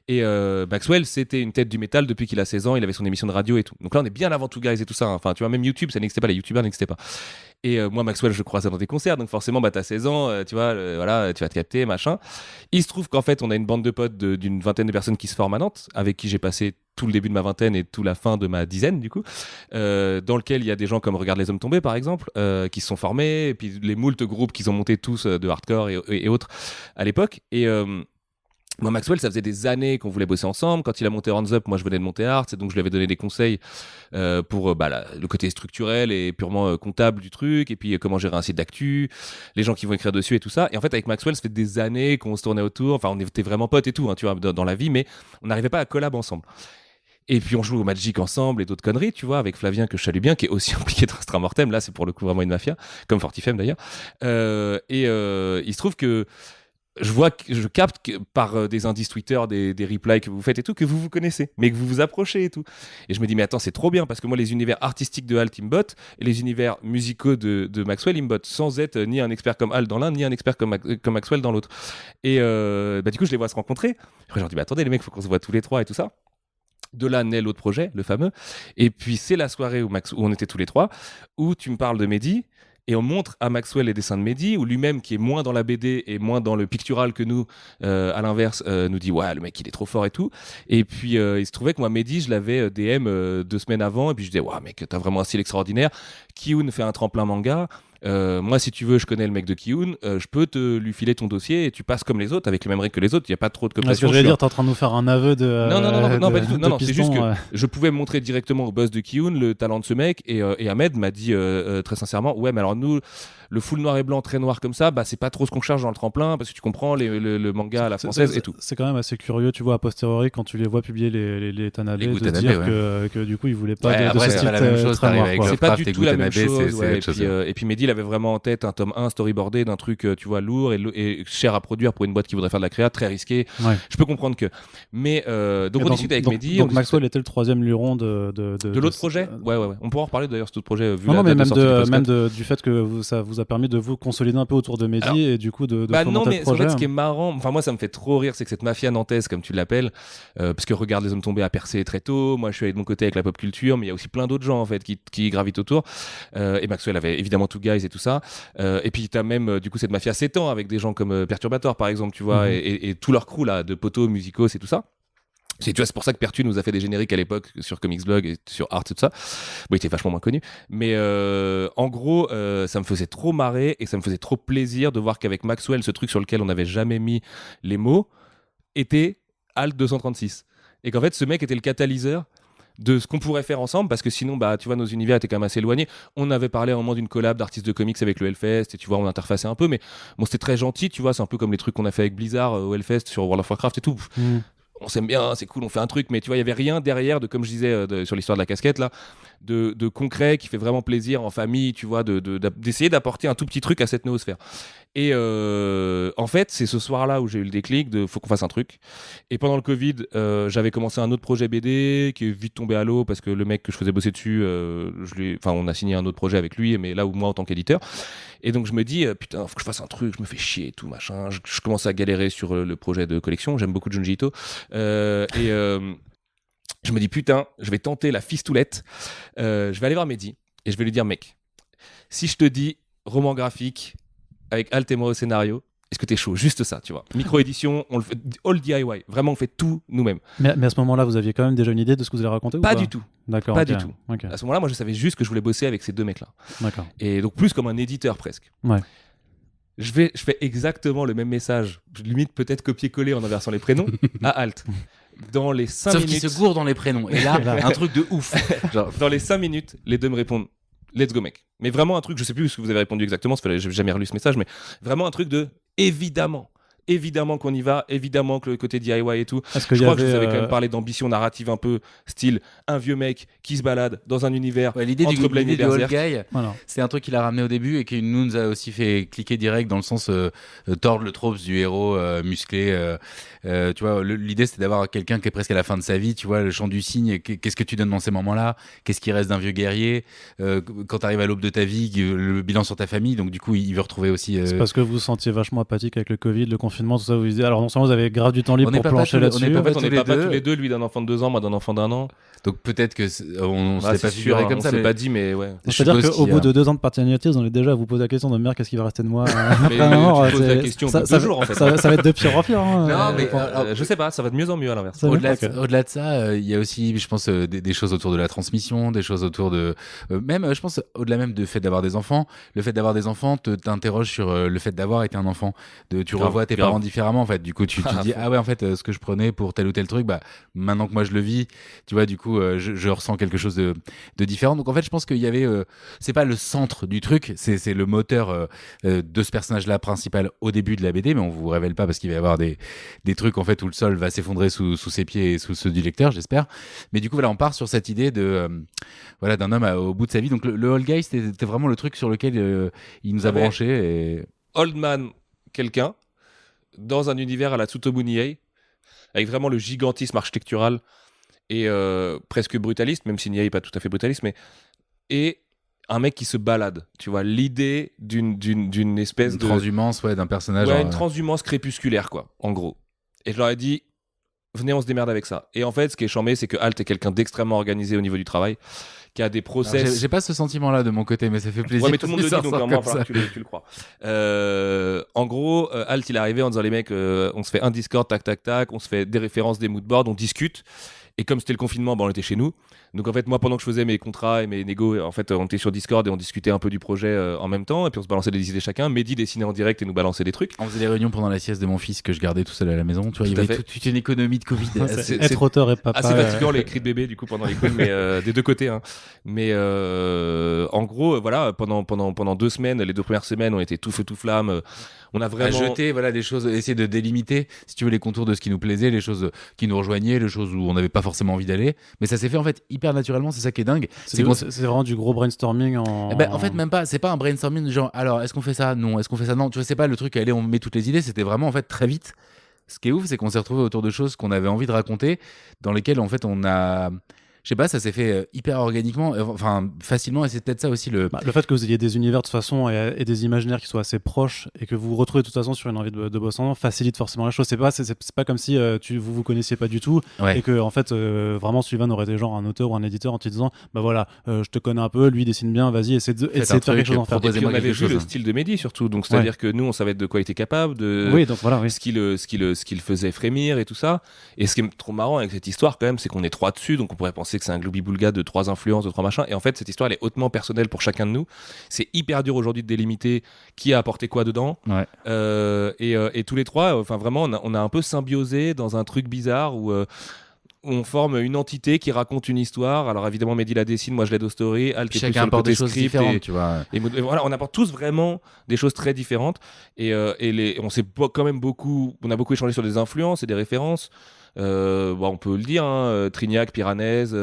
Speaker 3: Et Maxwell, c'était une tête du métal depuis qu'il a 16 ans. Il avait son émission de radio et tout. Donc là, on est bien avant Two Guys et tout ça. Enfin, tu vois, même YouTube, ça n'existait pas. Les YouTubers n'existaient pas. Et moi, Maxwell, je le croisais dans des concerts. Donc forcément, t'as 16 ans, tu vois, voilà, tu vas te capter, machin. Il se trouve qu'en fait, on a une bande de potes d'une vingtaine de personnes qui se forment à Nantes, avec qui j'ai passé tout le début de ma vingtaine et toute la fin de ma dizaine du coup, dans lequel il y a des gens comme Regarde les hommes tombés par exemple, qui se sont formés, et puis les moult groupes qu'ils ont montés tous de hardcore et autres à l'époque. Et moi, Maxwell, ça faisait des années qu'on voulait bosser ensemble. Quand il a monté Hands Up, moi, je venais de monter Arts, et donc je lui avais donné des conseils pour le côté structurel et purement comptable du truc, et puis comment gérer un site d'actu, les gens qui vont écrire dessus et tout ça. Et en fait, avec Maxwell, ça fait des années qu'on se tournait autour. Enfin, on était vraiment potes et tout, hein, tu vois, dans la vie, mais on n'arrivait pas à collab ensemble. Et puis on joue au Magic ensemble et d'autres conneries, tu vois, avec Flavien que je salue bien, qui est aussi impliqué dans Astra Mortem. Là, c'est pour le coup vraiment une mafia, comme Fortifem d'ailleurs. Il se trouve que je capte par des indices Twitter, des replies que vous faites et tout, que vous connaissez, mais que vous vous approchez et tout. Et je me dis, mais attends, c'est trop bien, parce que moi, les univers artistiques de Alt, ils me bottent, et les univers musicaux de Maxwell, ils me bottent, sans être ni un expert comme Alt dans l'un, ni un expert comme Maxwell dans l'autre. Et du coup, je les vois se rencontrer. Après, je leur dis, bah attendez, les mecs, faut qu'on se voit tous les trois et tout ça. De là naît l'autre projet, le fameux. Et puis, c'est la soirée où on était tous les trois, où tu me parles de Mehdi, et on montre à Maxwell les dessins de Mehdi, où lui-même, qui est moins dans la BD et moins dans le pictural que nous, à l'inverse, nous dit ouais, le mec il est trop fort et tout. Et puis il se trouvait que moi Mehdi, je l'avais DM 2 semaines avant, et puis je disais ouais mec, t'as vraiment un style extraordinaire. Kiyun fait un tremplin manga. Moi, si tu veux, je connais le mec de Kiyun, je peux lui filer ton dossier et tu passes comme les autres, avec les mêmes règles que les autres. Il n'y a pas trop de cooptation.
Speaker 1: Ce que je vais dire, t'es en train de nous faire un aveu de.
Speaker 3: Non, pas du tout. Non, c'est juste que je pouvais montrer directement au boss de Kiyun le talent de ce mec, et Ahmed m'a dit très sincèrement, ouais, mais alors nous, le full noir et blanc, très noir comme ça, bah c'est pas trop ce qu'on cherche dans le tremplin, parce que tu comprends le manga à la française et tout.
Speaker 1: C'est quand même assez curieux, tu vois, a posteriori, quand tu les vois publier les Tanabe, de se dire que du coup ils voulaient pas de ce style très noir.
Speaker 3: C'est pas du tout la même chose. Et puis Mehdi, il avait vraiment en tête un tome 1 storyboardé d'un truc, tu vois, lourd et cher à produire pour une boîte qui voudrait faire de la créa, très risqué. Ouais. Je peux comprendre que. Mais donc on discute avec Mehdi.
Speaker 1: Donc Maxwell était le troisième luron de
Speaker 3: l'autre projet. Ouais. On pourra en reparler d'ailleurs, ce autre projet.
Speaker 1: Non, mais même du fait que ça vous a permis de vous consolider un peu autour de Mehdi et du coup de
Speaker 3: non, mais en fait, ce qui est marrant, enfin moi ça me fait trop rire, c'est que cette mafia nantaise, comme tu l'appelles, parce que Regarde les hommes tombés a percé très tôt. Moi je suis allé de mon côté avec la pop culture, mais il y a aussi plein d'autres gens en fait qui gravitent autour. Et Maxwell avait évidemment Two Guys et tout ça. Et puis t'as même du coup cette mafia s'étend avec des gens comme Perturbator par exemple, tu vois, et tout leur crew là de potos, musicos et tout ça. Tu vois, c'est pour ça que Pertu nous a fait des génériques à l'époque sur Comics Blog et sur Art et tout ça. Bon, il était vachement moins connu. Mais en gros, ça me faisait trop marrer et ça me faisait trop plaisir de voir qu'avec Maxwell, ce truc sur lequel on n'avait jamais mis les mots, était Alt 236. Et qu'en fait, ce mec était le catalyseur de ce qu'on pourrait faire ensemble, parce que sinon, bah, tu vois, nos univers étaient quand même assez éloignés. On avait parlé à un moment d'une collab d'artistes de comics avec le Hellfest, et tu vois, on interfaçait un peu, mais bon, c'était très gentil, tu vois, c'est un peu comme les trucs qu'on a fait avec Blizzard au Hellfest sur World of Warcraft et tout. on s'aime bien, c'est cool, on fait un truc, mais tu vois, il y avait rien derrière de, comme je disais sur l'histoire de la casquette là, de concret qui fait vraiment plaisir en famille, tu vois, d'essayer d'apporter un tout petit truc à cette noosphère. Et en fait, c'est ce soir-là où j'ai eu le déclic de faut qu'on fasse un truc. Et pendant le Covid, j'avais commencé un autre projet BD qui est vite tombé à l'eau parce que le mec que je faisais bosser dessus, on a signé un autre projet avec lui, mais là où moi en tant qu'éditeur. Et donc je me dis putain, faut que je fasse un truc, je me fais chier et tout machin. Je commence à galérer sur le projet de collection. J'aime beaucoup Junji Ito. Je me dis putain, je vais tenter la fistoulette. Je vais aller voir Mehdi et je vais lui dire mec, si je te dis roman graphique avec Alt et moi au scénario, est-ce que t'es chaud? Juste ça, tu vois. Micro-édition, on le fait all DIY. Vraiment, on fait tout nous-mêmes.
Speaker 1: Mais à ce moment-là, vous aviez quand même déjà une idée de ce que vous allez raconter ou pas?
Speaker 3: Pas du tout.
Speaker 1: D'accord.
Speaker 3: Pas
Speaker 1: du
Speaker 3: tout.
Speaker 1: Okay.
Speaker 3: À ce moment-là, moi, je savais juste que je voulais bosser avec ces deux mecs-là.
Speaker 1: D'accord.
Speaker 3: Et donc, plus comme un éditeur presque.
Speaker 1: Ouais.
Speaker 3: Je fais exactement le même message, limite peut-être copier-coller en inversant les prénoms, à Alt. Dans les 5 minutes...
Speaker 2: Sauf qu'il se gourde dans les prénoms. Et là, un truc de ouf.
Speaker 3: Genre, dans les 5 minutes, les deux me répondent let's go mec. Mais vraiment un truc, je sais plus ce que vous avez répondu exactement, j'ai jamais relu ce message, mais vraiment un truc de évidemment qu'on y va, évidemment que le côté DIY et tout.
Speaker 1: Je
Speaker 3: crois que je vous avais quand même parlé d'ambition narrative un peu style un vieux mec qui se balade dans un univers
Speaker 2: l'idée
Speaker 3: entre Blaine et
Speaker 2: du old
Speaker 3: Berserk.
Speaker 2: guy,
Speaker 1: voilà.
Speaker 2: c'est un truc qu'il a ramené au début et qui nous a aussi fait cliquer direct dans le sens tordre le trope du héros musclé. Tu vois, l'idée c'était d'avoir quelqu'un qui est presque à la fin de sa vie, tu vois, le chant du cygne, qu'est-ce que tu donnes dans ces moments-là, qu'est-ce qui reste d'un vieux guerrier, quand tu arrives à l'aube de ta vie, le bilan sur ta famille, donc du coup il veut retrouver aussi...
Speaker 1: C'est parce que vous vous sentiez vachement apathique avec le Covid, le confinement, tout ça, vous disiez, alors non seulement vous avez grave du temps libre pour plancher là-dessus.
Speaker 3: On n'est pas tous les deux, lui d'un enfant de 2 ans, moi d'un enfant d'1 an.
Speaker 2: Donc peut-être que on s'est pas figuré comme ça,
Speaker 3: mais pas dit, mais ouais.
Speaker 1: C'est-à-dire qu'au bout de 2 ans de paternité, vous en êtes déjà à vous poser la question de merde, qu'est-ce qui va rester de moi après la mort?
Speaker 3: Tu poses la question au bout de 2 jours en fait.
Speaker 1: Ça va être de pire en pire.
Speaker 2: Non, mais
Speaker 3: je sais pas, ça va de mieux en mieux à l'inverse.
Speaker 2: Au-delà de ça, il y a aussi, je pense, des choses autour de la transmission, des choses autour de... même, je pense, au-delà même du fait d'avoir des enfants, le fait d'avoir des enfants t'interroge sur le fait d'avoir été un enfant. Tu revois tes parents différemment, en fait. Du coup, tu te dis, ah ouais, en fait, ce que je prenais pour tel ou tel truc, bah, maintenant que moi je le vis, tu vois, du coup, je ressens quelque chose de différent. Donc, en fait, je pense qu'il y avait... c'est pas le centre du truc, c'est le moteur de ce personnage-là principal au début de la BD, mais on vous révèle pas parce qu'il va y avoir des trucs, en fait, où le sol va s'effondrer sous ses pieds et sous ceux du lecteur, j'espère. Mais du coup, voilà, on part sur cette idée de voilà, d'un homme au bout de sa vie. Donc le Old Guy, c'était vraiment le truc sur lequel il nous a branché. Et...
Speaker 3: Old Man, quelqu'un, dans un univers à la Tsutomu Nihei, avec vraiment le gigantisme architectural et presque brutaliste, même si Nihei n'est pas tout à fait brutaliste, mais... Et un mec qui se balade, tu vois, l'idée d'une espèce de...
Speaker 2: transhumance, ouais, d'un personnage.
Speaker 3: Ouais, une transhumance crépusculaire, quoi, en gros. Et je leur ai dit, venez, on se démerde avec ça. Et en fait, ce qui est charmé, c'est que Alt est quelqu'un d'extrêmement organisé au niveau du travail, qui a des process...
Speaker 2: Alors, j'ai pas ce sentiment-là de mon côté, mais ça fait plaisir.
Speaker 3: Ouais, mais tout le monde le dit, donc normalement, tu le crois. En gros, Alt, il est arrivé en disant, les mecs, on se fait un Discord, tac, tac, tac, on se fait des références, des moodboards, on discute. Et comme c'était le confinement, on était chez nous. Donc en fait, moi, pendant que je faisais mes contrats et mes négos, en fait, on était sur Discord et on discutait un peu du projet en même temps. Et puis on se balançait des idées chacun. Mehdi dessinait en direct et nous balançait des trucs.
Speaker 2: On faisait des réunions pendant la sieste de mon fils que je gardais tout seul à la maison. Tu vois, il y avait toute une économie de Covid.
Speaker 1: Être auteur et papa.
Speaker 3: Assez fatigant les cris de bébé du coup pendant les coups, mais des deux côtés. Hein. Mais en gros, voilà, pendant 2 semaines, les 2 premières semaines, on était tout feu tout flamme. On a vraiment
Speaker 2: jeté voilà des choses, essayer de délimiter, si tu veux, les contours de ce qui nous plaisait, les choses qui nous rejoignaient, les choses où on n'avait pas forcément envie d'aller. Mais ça s'est fait en fait hyper naturellement. C'est ça qui est dingue.
Speaker 1: C'est vraiment du gros brainstorming
Speaker 2: en fait, même pas. C'est pas un brainstorming genre alors est-ce qu'on fait ça? Non. Est-ce qu'on fait ça? Non. Tu vois, c'est pas le truc. Allez, on met toutes les idées. C'était vraiment en fait très vite. Ce qui est ouf, c'est qu'on s'est retrouvé autour de choses qu'on avait envie de raconter, dans lesquelles en fait on a... Je sais pas, ça s'est fait hyper organiquement, enfin facilement, et c'est peut-être ça aussi le
Speaker 1: fait que vous ayez des univers de toute façon et des imaginaires qui soient assez proches et que vous vous retrouvez de toute façon sur une envie de bosser ensemble facilite forcément la chose. C'est pas comme si vous connaissiez pas du tout et que en fait vraiment Sullivan aurait été genre un auteur ou un éditeur en te disant bah voilà, je te connais un peu, lui dessine bien, vas-y, essaie de faire quelque chose en fait.
Speaker 3: Et puis on avait vu le style de Mehdi surtout, donc c'est-à-dire que nous on savait de quoi il était capable, ce qu'il faisait frémir et tout ça. Et ce qui est trop marrant avec cette histoire quand même, c'est qu'on est 3 dessus, donc on pourrait penser que c'est un gloobie-boulga de 3 influences, de 3 machins, et en fait cette histoire elle est hautement personnelle pour chacun de nous. C'est hyper dur aujourd'hui de délimiter qui a apporté quoi dedans, et tous les 3 enfin vraiment on a un peu symbiosé dans un truc bizarre où on forme une entité qui raconte une histoire. Alors évidemment Mehdi la dessine, moi je l'aide au story, Alt
Speaker 2: chacun apporte des choses différentes, tu vois.
Speaker 3: Et voilà, on apporte tous vraiment des choses très différentes, et on s'est quand même beaucoup échangé sur des influences et des références. On peut le dire, hein, Trignac, Piranèse,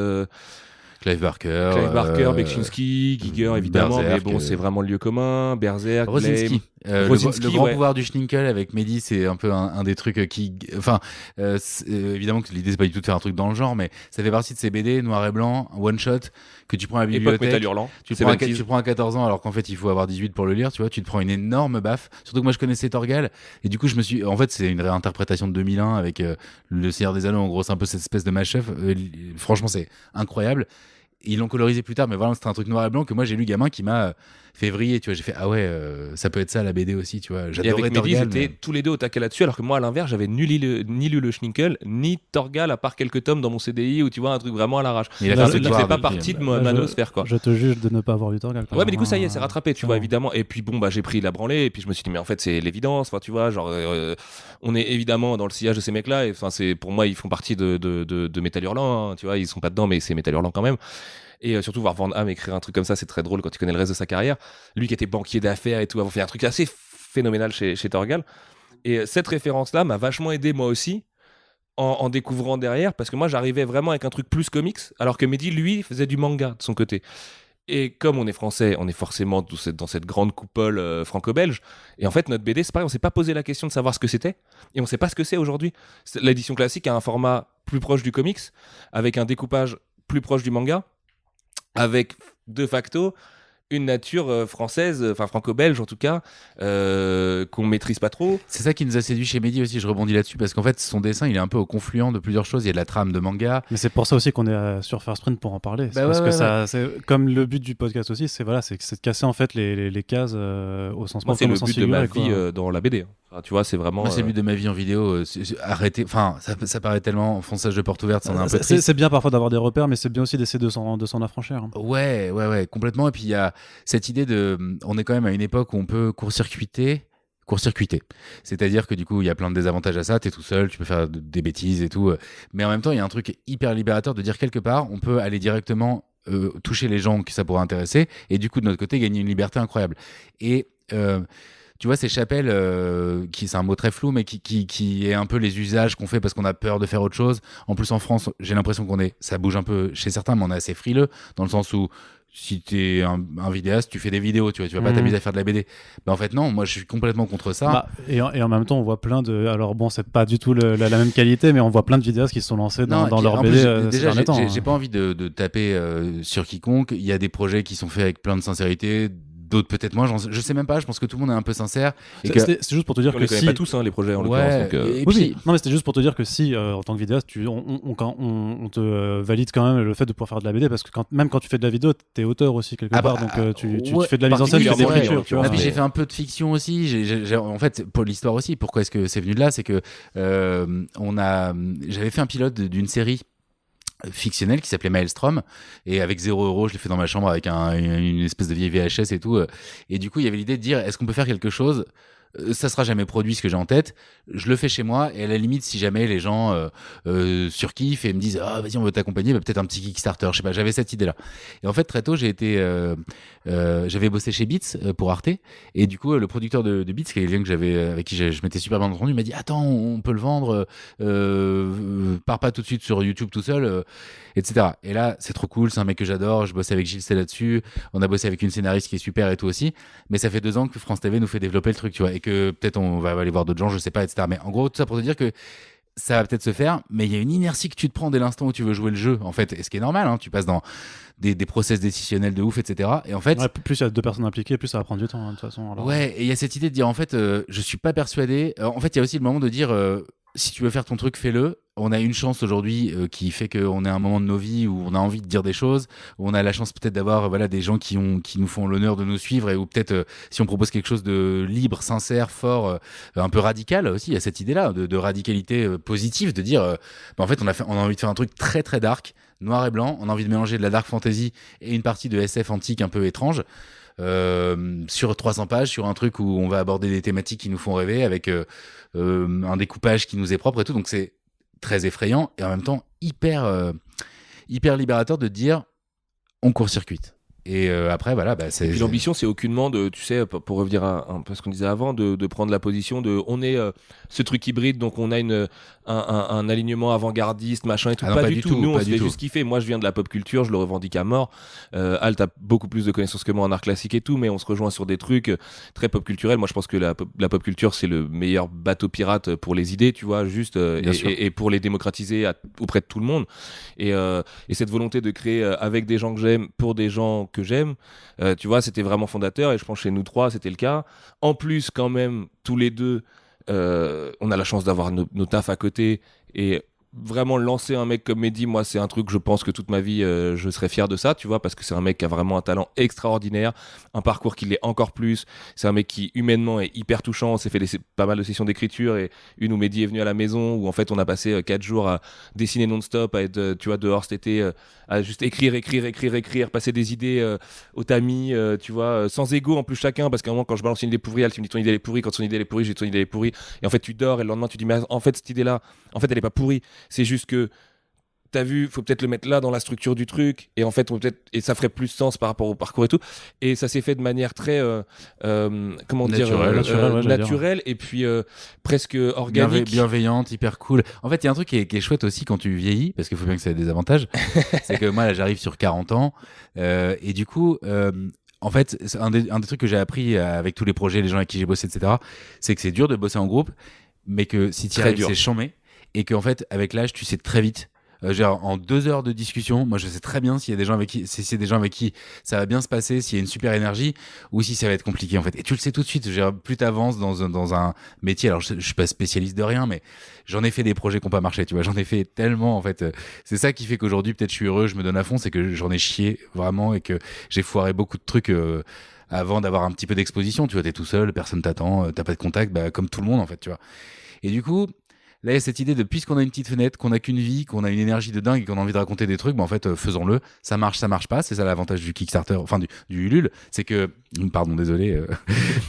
Speaker 2: Clive Barker,
Speaker 3: Bekchinski, Giger évidemment,
Speaker 2: Berserk,
Speaker 3: mais bon, c'est vraiment le lieu commun. Berserk,
Speaker 2: Rosinski.
Speaker 3: Rosinski,
Speaker 2: le grand
Speaker 3: ouais.
Speaker 2: pouvoir du Schninkel avec Mehdi, c'est un peu un des trucs qui, enfin, évidemment que l'idée c'est pas du tout de faire un truc dans le genre, mais ça fait partie de ces BD noir et blanc, one shot que tu prends à la
Speaker 3: Époque
Speaker 2: bibliothèque.
Speaker 3: Métal Hurlant.
Speaker 2: Tu le prends à 14 ans alors qu'en fait il faut avoir 18 pour le lire, tu vois, tu te prends une énorme baffe. Surtout que moi je connaissais Torgal et du coup en fait c'est une réinterprétation de 2001 avec le Seigneur des Anneaux, en gros c'est un peu cette espèce de mashup. Franchement c'est incroyable. Ils l'ont colorisé plus tard, mais voilà, c'était un truc noir et blanc que moi j'ai lu gamin qui m'a fait vriller, tu vois. J'ai fait ah ouais, ça peut être ça la BD aussi, tu vois.
Speaker 3: Et
Speaker 2: J'adorais
Speaker 3: avec Mehdi,
Speaker 2: Torgal.
Speaker 3: j'étais tous les deux au taquet là-dessus, alors que moi, à l'inverse, j'avais ni lu le Schninkel, ni Torgal, à part quelques tomes dans mon CDI, où tu vois, un truc vraiment à l'arrache.
Speaker 2: Il a
Speaker 3: Enfin,
Speaker 2: fait
Speaker 3: un truc qui
Speaker 2: victoire
Speaker 3: fait pas
Speaker 2: depuis,
Speaker 3: partie de
Speaker 1: Là,
Speaker 3: ma noosphère, quoi.
Speaker 1: Je te juge de ne pas avoir lu Torgal.
Speaker 3: Ouais, mais du coup, ça y est, c'est rattrapé, tu vois,
Speaker 1: clairement.
Speaker 3: évidemment. Et puis, bon, bah, j'ai pris la branlée, et puis je me suis dit, mais en fait, c'est l'évidence, enfin, tu vois, genre, on est évidemment dans le sillage de ces mecs-là, et enfin, pour moi, ils font partie de Métal Hurlant, hein, tu vois, ils sont pas dedans, mais c'est Métal Hurlant quand même. Et surtout voir Van Hamme écrire un truc comme ça, c'est très drôle quand tu connais le reste de sa carrière. Lui qui était banquier d'affaires et tout, avoir fait un truc assez phénoménal chez Torgal. Et cette référence-là m'a vachement aidé moi aussi en découvrant derrière, parce que moi j'arrivais vraiment avec un truc plus comics, alors que Mehdi, lui, faisait du manga de son côté. Et comme on est français, on est forcément dans cette grande coupole franco-belge. Et en fait, notre BD, c'est pareil, on s'est pas posé la question de savoir ce que c'était. Et on sait pas ce que c'est aujourd'hui. L'édition classique a un format plus proche du comics, avec un découpage plus proche du manga, avec de facto une nature française, enfin franco-belge en tout cas, qu'on maîtrise pas trop.
Speaker 2: C'est ça qui nous a séduit chez Mehdi aussi, je rebondis là-dessus, parce qu'en fait son dessin il est un peu au confluent de plusieurs choses. Il y a de la trame de manga.
Speaker 1: Mais c'est pour ça aussi qu'on est sur First Print pour en parler.
Speaker 2: Bah
Speaker 1: Parce
Speaker 2: ouais,
Speaker 1: que
Speaker 2: ouais,
Speaker 1: ça, c'est comme le but du podcast aussi, c'est de casser en fait les cases au sens
Speaker 3: Moi,
Speaker 1: propre
Speaker 3: c'est
Speaker 1: comme
Speaker 3: le
Speaker 1: au sens
Speaker 3: but de ma
Speaker 1: figuré,
Speaker 3: vie
Speaker 1: quoi.
Speaker 3: dans la BD. Enfin, tu vois, c'est vraiment.
Speaker 2: Moi c'est le but de ma vie en vidéo. Arrêter, enfin ça paraît tellement fonçage de porte ouverte, ça en est un peu triste.
Speaker 1: C'est bien parfois d'avoir des repères, mais c'est bien aussi d'essayer de s'en affranchir.
Speaker 2: Ouais, complètement. Et puis il y a cette idée on est quand même à une époque où on peut court-circuiter. C'est-à-dire que du coup, il y a plein de désavantages à ça. T'es tout seul, tu peux faire des bêtises et tout. Mais en même temps, il y a un truc hyper libérateur de dire quelque part, on peut aller directement toucher les gens que ça pourrait intéresser et du coup, de notre côté, gagner une liberté incroyable. Et tu vois, ces chapelles, c'est un mot très flou, mais qui est un peu les usages qu'on fait parce qu'on a peur de faire autre chose. En plus, en France, j'ai l'impression ça bouge un peu chez certains, mais on est assez frileux, dans le sens où si t'es un vidéaste, tu fais des vidéos, tu vas pas t'amuser à faire de la BD. En fait, non, moi je suis complètement contre ça.
Speaker 1: Et en même temps, on voit plein de. Alors bon, c'est pas du tout la même qualité, mais on voit plein de vidéastes qui se sont lancés dans leur BD ces
Speaker 2: déjà,
Speaker 1: derniers temps.
Speaker 2: j'ai pas envie de taper sur quiconque. Il y a des projets qui sont faits avec plein de sincérité. D'autres peut-être moins, je sais même pas, je pense que tout le monde est un peu sincère.
Speaker 1: C'est juste pour te dire
Speaker 3: on
Speaker 1: que
Speaker 3: les connaît pas tous, hein, les projets en l'occurrence. Donc,
Speaker 1: oui, non mais c'était juste pour te dire que si en tant que vidéaste, on te valide quand même le fait de pouvoir faire de la BD, parce que même quand tu fais de la vidéo, t'es auteur aussi quelque part, donc tu fais de la mise en scène, tu fais de l'écriture.
Speaker 2: Et puis j'ai fait un peu de fiction aussi, en fait pour l'histoire aussi, pourquoi est-ce que c'est venu de là, c'est que j'avais fait un pilote d'une série fictionnel qui s'appelait Maelstrom, et avec 0 €, je l'ai fait dans ma chambre avec une espèce de vieille VHS et tout, et du coup il y avait l'idée de dire est-ce qu'on peut faire quelque chose, ça sera jamais produit ce que j'ai en tête, je le fais chez moi, et à la limite si jamais les gens surkiffent et me disent ah vas-y on veut t'accompagner, peut-être un petit Kickstarter, je sais pas, j'avais cette idée là. Et en fait très tôt j'avais bossé chez Beats pour Arte, et du coup le producteur de Beats, qui est quelqu'un que avec qui je m'étais super bien entendu, m'a dit attends on peut le vendre, pars pas tout de suite sur YouTube tout seul, etc. Et là c'est trop cool, c'est un mec que j'adore, je bossais avec Gilles C là-dessus, on a bossé avec une scénariste qui est super et tout aussi, mais ça fait 2 ans que France TV nous fait développer le truc, tu vois, et que peut-être on va aller voir d'autres gens, je sais pas, etc. Mais en gros tout ça pour te dire que ça va peut-être se faire, mais il y a une inertie que tu te prends dès l'instant où tu veux jouer le jeu, en fait, et ce qui est normal, hein, tu passes dans des process décisionnels de ouf, etc. Et en fait,
Speaker 1: plus il y a 2 personnes impliquées, plus ça va prendre du temps, hein, de toute façon. Alors...
Speaker 2: Ouais, et il y a cette idée de dire, en fait, je suis pas persuadé. En fait, il y a aussi le moment de dire, si tu veux faire ton truc, fais-le. On a une chance aujourd'hui qui fait qu'on est à un moment de nos vies où on a envie de dire des choses, où on a la chance peut-être d'avoir des gens qui nous font l'honneur de nous suivre, et où peut-être si on propose quelque chose de libre, sincère, fort, un peu radical aussi, il y a cette idée-là de radicalité positive, de dire en fait on a envie de faire un truc très très dark, noir et blanc, on a envie de mélanger de la dark fantasy et une partie de SF antique un peu étrange. Sur 300 pages, sur un truc où on va aborder des thématiques qui nous font rêver, avec un découpage qui nous est propre et tout, donc c'est très effrayant et en même temps hyper libérateur de dire on court-circuite. Et après voilà,
Speaker 3: et puis l'ambition c'est aucunement de, tu sais, pour revenir à un peu ce qu'on disait avant, de prendre la position de on est ce truc hybride, donc on a un alignement avant-gardiste, machin et tout.
Speaker 2: Ah non,
Speaker 3: pas du tout. Nous, on
Speaker 2: pas
Speaker 3: se
Speaker 2: du
Speaker 3: fait
Speaker 2: tout.
Speaker 3: juste kiffer. Moi, je viens de la pop culture, je le revendique à mort. Alt a beaucoup plus de connaissances que moi en art classique et tout, mais on se rejoint sur des trucs très pop culturels. Moi, je pense que la pop culture, c'est le meilleur bateau pirate pour les idées, tu vois, juste et pour les démocratiser auprès de tout le monde. Et cette volonté de créer avec des gens que j'aime, pour des gens que j'aime, tu vois, c'était vraiment fondateur. Et je pense que chez nous trois, c'était le cas. En plus, quand même, tous les deux, on a la chance d'avoir nos tafs à côté et vraiment lancer un mec comme Mehdi, moi c'est un truc que je pense que toute ma vie je serais fier de ça, tu vois, parce que c'est un mec qui a vraiment un talent extraordinaire, un parcours qui l'est encore plus, c'est un mec qui humainement est hyper touchant. On s'est fait pas mal de sessions d'écriture et une où Mehdi est venu à la maison où en fait on a passé 4 jours à dessiner non-stop, à être tu vois dehors cet été, à juste écrire, passer des idées au tamis, tu vois, sans ego en plus chacun, parce qu'à un moment quand je balance une idée pourrie, elle me dit ton idée elle est pourrie, quand son idée elle est pourrie, j'ai ton idée elle est pourrie, et en fait tu dors et le lendemain tu dis mais en fait cette idée là en fait elle est pas pourrie, c'est juste que t'as vu, faut peut-être le mettre là dans la structure du truc, et en fait et ça ferait plus sens par rapport au parcours et tout, et ça s'est fait de manière très comment
Speaker 2: Naturelle.
Speaker 3: dire naturelle et puis presque organique,
Speaker 2: bienveillante, hyper cool. En fait, il y a un truc qui est chouette aussi quand tu vieillis, parce qu'il faut bien que ça ait des avantages. C'est que moi là j'arrive sur 40 ans et du coup en fait, c'est un des trucs que j'ai appris avec tous les projets, les gens avec qui j'ai bossé, etc., c'est que c'est dur de bosser en groupe, mais que si tu y arrives, c'est chambé. Et qu'en fait, avec l'âge, tu sais très vite. Genre, en 2 heures de discussion, moi je sais très bien s'il y a des gens avec qui, si c'est des gens avec qui ça va bien se passer, s'il y a une super énergie, ou si ça va être compliqué en fait. Et tu le sais tout de suite. Genre, plus t'avances dans un métier, alors je suis pas spécialiste de rien, mais j'en ai fait des projets qui n'ont pas marché, tu vois. J'en ai fait tellement en fait. C'est ça qui fait qu'aujourd'hui peut-être je suis heureux, je me donne à fond, c'est que j'en ai chié vraiment et que j'ai foiré beaucoup de trucs. Avant d'avoir un petit peu d'exposition, tu vois, t'es tout seul, personne t'attend, t'as pas de contact, bah, comme tout le monde en fait, tu vois. Et du coup, là, il y a cette idée de puisqu'on a une petite fenêtre, qu'on a qu'une vie, qu'on a une énergie de dingue et qu'on a envie de raconter des trucs, bah en fait, faisons-le. Ça marche pas. C'est ça l'avantage du Kickstarter, enfin du Ulule, c'est que, pardon, désolé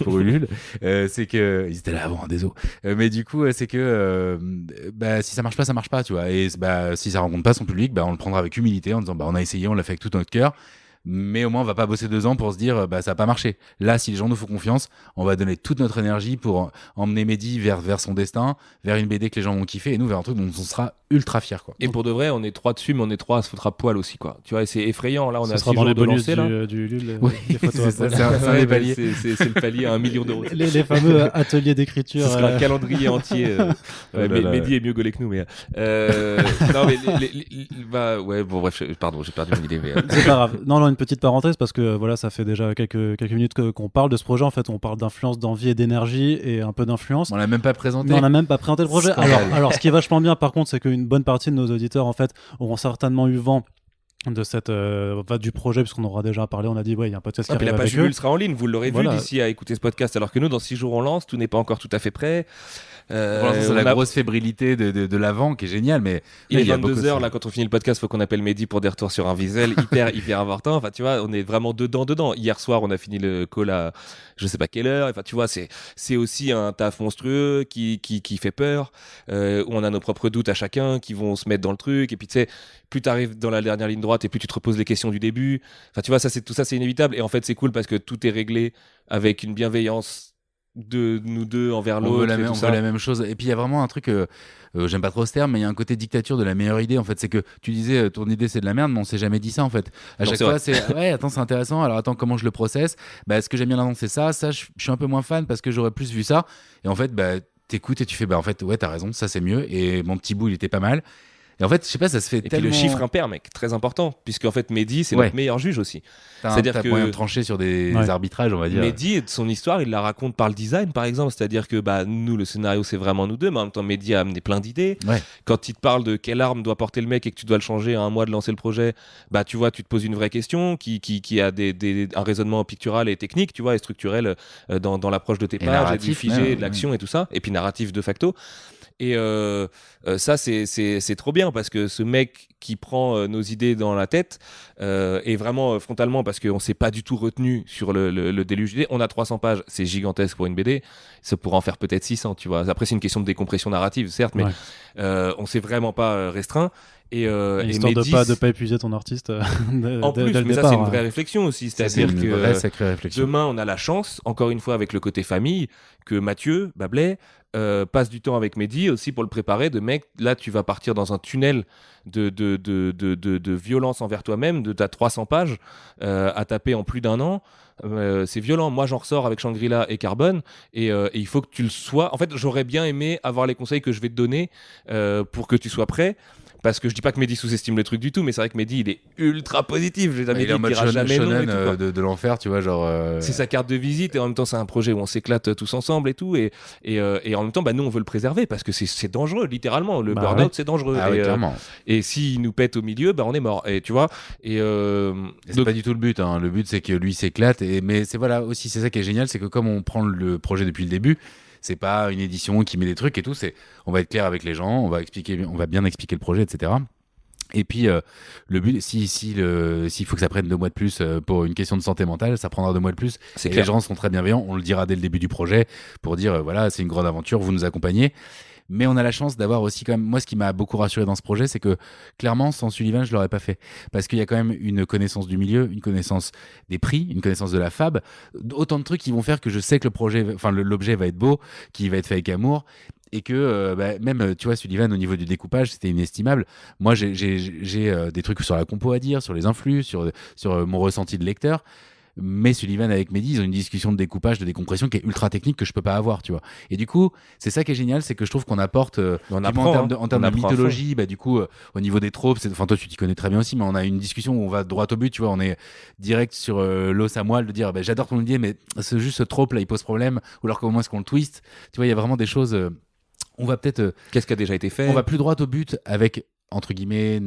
Speaker 2: pour Ulule, c'est que ils étaient là avant, désolé. Mais du coup, c'est que, bah si ça marche pas, tu vois. Et bah si ça rencontre pas son public, bah on le prendra avec humilité en disant, bah on a essayé, on l'a fait avec tout notre cœur. Mais au moins on va pas bosser 2 ans pour se dire bah ça a pas marché. Là, si les gens nous font confiance, on va donner toute notre énergie pour emmener Mehdi vers son destin, vers une BD que les gens vont kiffer et nous vers un truc dont on sera ultra fiers, quoi.
Speaker 3: et pour de vrai on est 3 dessus, mais on est 3 à se foutre à poil aussi, quoi, tu vois, et c'est effrayant. Là on
Speaker 1: Ça
Speaker 3: a
Speaker 1: sera
Speaker 3: 6
Speaker 1: dans
Speaker 3: jours
Speaker 1: les
Speaker 3: de
Speaker 1: bonus
Speaker 3: lancer là.
Speaker 1: du Ulule,
Speaker 2: Oui,
Speaker 1: les photos à
Speaker 2: c'est
Speaker 1: poil.
Speaker 2: ça, c'est un des paliers.
Speaker 3: C'est le palier à 1 million d'euros.
Speaker 1: Les fameux ateliers d'écriture.
Speaker 3: Ce sera un calendrier entier.
Speaker 2: là là.
Speaker 3: Mehdi est mieux gaulé que nous, mais non, mais bah ouais, bon bref, pardon, j'ai perdu mon idée, mais
Speaker 1: C'est pas grave. Non, une petite parenthèse parce que voilà, ça fait déjà quelques minutes qu'on parle de ce projet. En fait, on parle d'influence, d'envie et d'énergie et un peu d'influence.
Speaker 2: On l'a même pas présenté.
Speaker 1: Mais on n'a même pas présenté le projet.
Speaker 2: Scandale.
Speaker 1: Alors, ce qui est vachement bien, par contre, c'est qu'une bonne partie de nos auditeurs, en fait, auront certainement eu vent de cette du projet, puisqu'on aura déjà parlé. On a dit, ouais, il y a un podcast qui
Speaker 3: puis la
Speaker 1: arrive
Speaker 3: page
Speaker 1: avec eux.
Speaker 3: Ulule sera en ligne, vous l'aurez
Speaker 1: Voilà.
Speaker 3: vu d'ici à écouter ce podcast, alors que nous, dans 6 jours, on lance, tout n'est pas encore tout à fait prêt.
Speaker 2: Pour l'instant, c'est la grosse fébrilité de l'avant qui est géniale, mais
Speaker 3: Il est
Speaker 2: y a beaucoup
Speaker 3: 22h, là, quand on finit le podcast, faut qu'on appelle Mehdi pour des retours sur un visuel hyper important. Enfin, tu vois, on est vraiment dedans. Hier soir, on a fini le call à je sais pas quelle heure. Enfin, tu vois, c'est aussi un taf monstrueux qui fait peur, où on a nos propres doutes à chacun qui vont se mettre dans le truc. Et puis, tu sais, plus t'arrives dans la dernière ligne droite et plus tu te reposes les questions du début. Enfin, tu vois, tout ça, c'est inévitable. Et en fait, c'est cool parce que tout est réglé avec une bienveillance de nous deux envers
Speaker 2: on
Speaker 3: l'autre.
Speaker 2: veut la même chose. Et puis il y a vraiment un truc, j'aime pas trop ce terme, mais il y a un côté dictature de la meilleure idée. En fait, c'est que tu disais ton idée c'est de la merde, mais on s'est jamais dit ça en fait. À chaque fois, c'est ouais, attends, c'est intéressant. Alors attends, comment je le processe? Bah, ce que j'aime bien là-dedans, c'est ça. Ça, je suis un peu moins fan parce que j'aurais plus vu ça. Et en fait, bah, t'écoutes et tu fais, bah, en fait, ouais, t'as raison, ça c'est mieux. Et mon petit bout, il était pas mal. Et en fait, je sais pas, ça se fait tellement.
Speaker 3: Et puis le chiffre impair, mec, très important, puisque en fait Mehdi, c'est notre meilleur juge aussi.
Speaker 2: C'est-à-dire que moyen de trancher sur des arbitrages, on va dire.
Speaker 3: Mehdi, son histoire, il la raconte par le design, par exemple. C'est-à-dire que bah nous, le scénario, c'est vraiment nous deux, mais en même temps, Mehdi a amené plein d'idées.
Speaker 2: Ouais.
Speaker 3: Quand il te parle de quelle arme doit porter le mec et que tu dois le changer à un mois de lancer le projet, bah tu vois, tu te poses une vraie question qui a un raisonnement pictural et technique, tu vois, et structurel dans l'approche de tes pages, et du figé, de l'action et tout ça, et puis narratif de facto. Et ça, c'est trop bien parce que ce mec qui prend nos idées dans la tête et vraiment frontalement, parce qu'on s'est pas du tout retenu sur le déluge d'idées. On a 300 pages, c'est gigantesque pour une BD. Ça pourrait en faire peut-être 600, tu vois. Après, c'est une question de décompression narrative, certes, mais on s'est vraiment pas restreint.
Speaker 1: Histoire
Speaker 3: Mehdi,
Speaker 1: de pas épuiser ton artiste
Speaker 3: en plus,
Speaker 1: dès le
Speaker 3: mais ça
Speaker 1: départ,
Speaker 3: c'est une
Speaker 1: ouais.
Speaker 3: vraie réflexion aussi,
Speaker 2: C'est
Speaker 3: c'est-à-dire
Speaker 2: une
Speaker 3: que
Speaker 2: vraie sacrée réflexion.
Speaker 3: demain on a la chance, encore une fois avec le côté famille, que Mathieu Bablé passe du temps avec Mehdi aussi pour le préparer, de mec, là tu vas partir dans un tunnel de violence envers toi-même, de ta 300 pages à taper en plus d'un an. C'est violent. Moi, j'en ressors avec Shangri-La et Carbone, et il faut que tu le sois. En fait, j'aurais bien aimé avoir les conseils que je vais te donner pour que tu sois prêt. Parce que je dis pas que Mehdi sous-estime le truc du tout, mais c'est vrai que Mehdi, il est ultra positif. J'ai jamais
Speaker 2: Il
Speaker 3: dit
Speaker 2: est en
Speaker 3: qu'il
Speaker 2: mode
Speaker 3: dira jamais non.
Speaker 2: shonen
Speaker 3: Et tout, quoi.
Speaker 2: de l'enfer, tu vois, genre.
Speaker 3: C'est sa carte de visite, et en même temps, c'est un projet où on s'éclate tous ensemble et tout. Et en même temps, bah, nous, on veut le préserver parce que c'est dangereux, littéralement. Le burn-out,
Speaker 1: ouais.
Speaker 3: c'est dangereux.
Speaker 2: Ah oui, clairement.
Speaker 3: Et s'il nous pète au milieu, bah, on est mort. Et tu vois.
Speaker 2: Et c'est pas du tout le but. Hein. Le but, c'est que lui s'éclate. Mais c'est voilà aussi, c'est ça qui est génial, c'est que comme on prend le projet depuis le début, c'est pas une édition qui met des trucs et tout. C'est on va être clair avec les gens, on va bien expliquer le projet, etc. Et puis le but, s'il faut que ça prenne 2 mois de plus pour une question de santé mentale, ça prendra 2 mois de plus.
Speaker 3: C'est
Speaker 2: Et
Speaker 3: clair.
Speaker 2: les gens seront très bienveillants. On le dira dès le début du projet pour dire voilà, c'est une grande aventure, vous nous accompagnez. Mais on a la chance d'avoir aussi quand même, moi ce qui m'a beaucoup rassuré dans ce projet, c'est que clairement sans Sullivan je l'aurais pas fait, parce qu'il y a quand même une connaissance du milieu, une connaissance des prix, une connaissance de la fab, autant de trucs qui vont faire que je sais que l'objet va être beau, qu'il va être fait avec amour. Et que même, tu vois, Sullivan, au niveau du découpage, c'était inestimable. Moi, j'ai des trucs sur la compo à dire, sur les influx, sur mon ressenti de lecteur. Mais Sullivan avec Mehdi, ils ont une discussion de découpage, de décompression qui est ultra technique que je peux pas avoir, tu vois. Et du coup, c'est ça qui est génial, c'est que je trouve qu'on apporte,
Speaker 3: On
Speaker 2: du
Speaker 3: apprend,
Speaker 2: moins en termes
Speaker 3: on
Speaker 2: de
Speaker 3: apprend à
Speaker 2: mythologie, du coup, au niveau des tropes, enfin toi tu t'y connais très bien aussi, mais on a une discussion où on va droit au but, tu vois, on est direct sur l'os à moelle de dire, j'adore ton idée, mais c'est juste ce trope là, il pose problème, ou alors comment est-ce qu'on le twist, tu vois, il y a vraiment des choses. On va peut-être.
Speaker 3: Qu'est-ce qui a déjà été fait?
Speaker 2: On va plus droit au but avec, entre guillemets,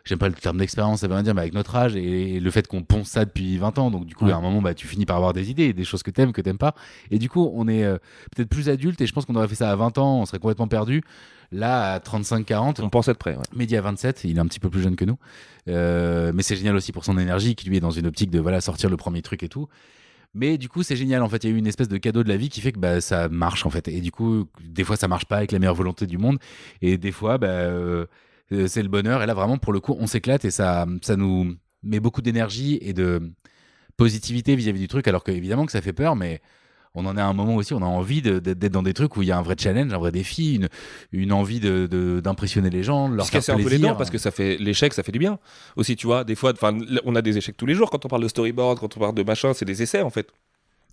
Speaker 2: j'aime pas le terme d'expérience, ça veut rien dire, mais avec notre âge et le fait qu'on ponce ça depuis 20 ans. Donc, du coup, à un moment, tu finis par avoir des idées, des choses que t'aimes pas. Et du coup, on est peut-être plus adulte et je pense qu'on aurait fait ça à 20 ans, on serait complètement perdu. Là, à 35-40.
Speaker 3: On pense être prêt. Ouais.
Speaker 2: Mehdi à 27, il est un petit peu plus jeune que nous. Mais c'est génial aussi pour son énergie, qui lui est dans une optique de sortir le premier truc et tout. Mais du coup, c'est génial. En fait, il y a eu une espèce de cadeau de la vie qui fait que ça marche, en fait. Et du coup, des fois, ça marche pas avec la meilleure volonté du monde. Et des fois, c'est le bonheur. Et là, vraiment, pour le coup, on s'éclate et ça nous met beaucoup d'énergie et de positivité vis-à-vis du truc. Alors qu'évidemment que ça fait peur, mais on en est à un moment aussi, on a envie d'être dans des trucs où il y a un vrai challenge, un vrai défi, une envie d'impressionner les gens, de leur
Speaker 3: Se
Speaker 2: faire
Speaker 3: casser un peu les
Speaker 2: plaisir.
Speaker 3: dents parce que l'échec, ça fait du bien. Aussi, tu vois, des fois, on a des échecs tous les jours quand on parle de storyboard, quand on parle de machin, c'est des essais en fait.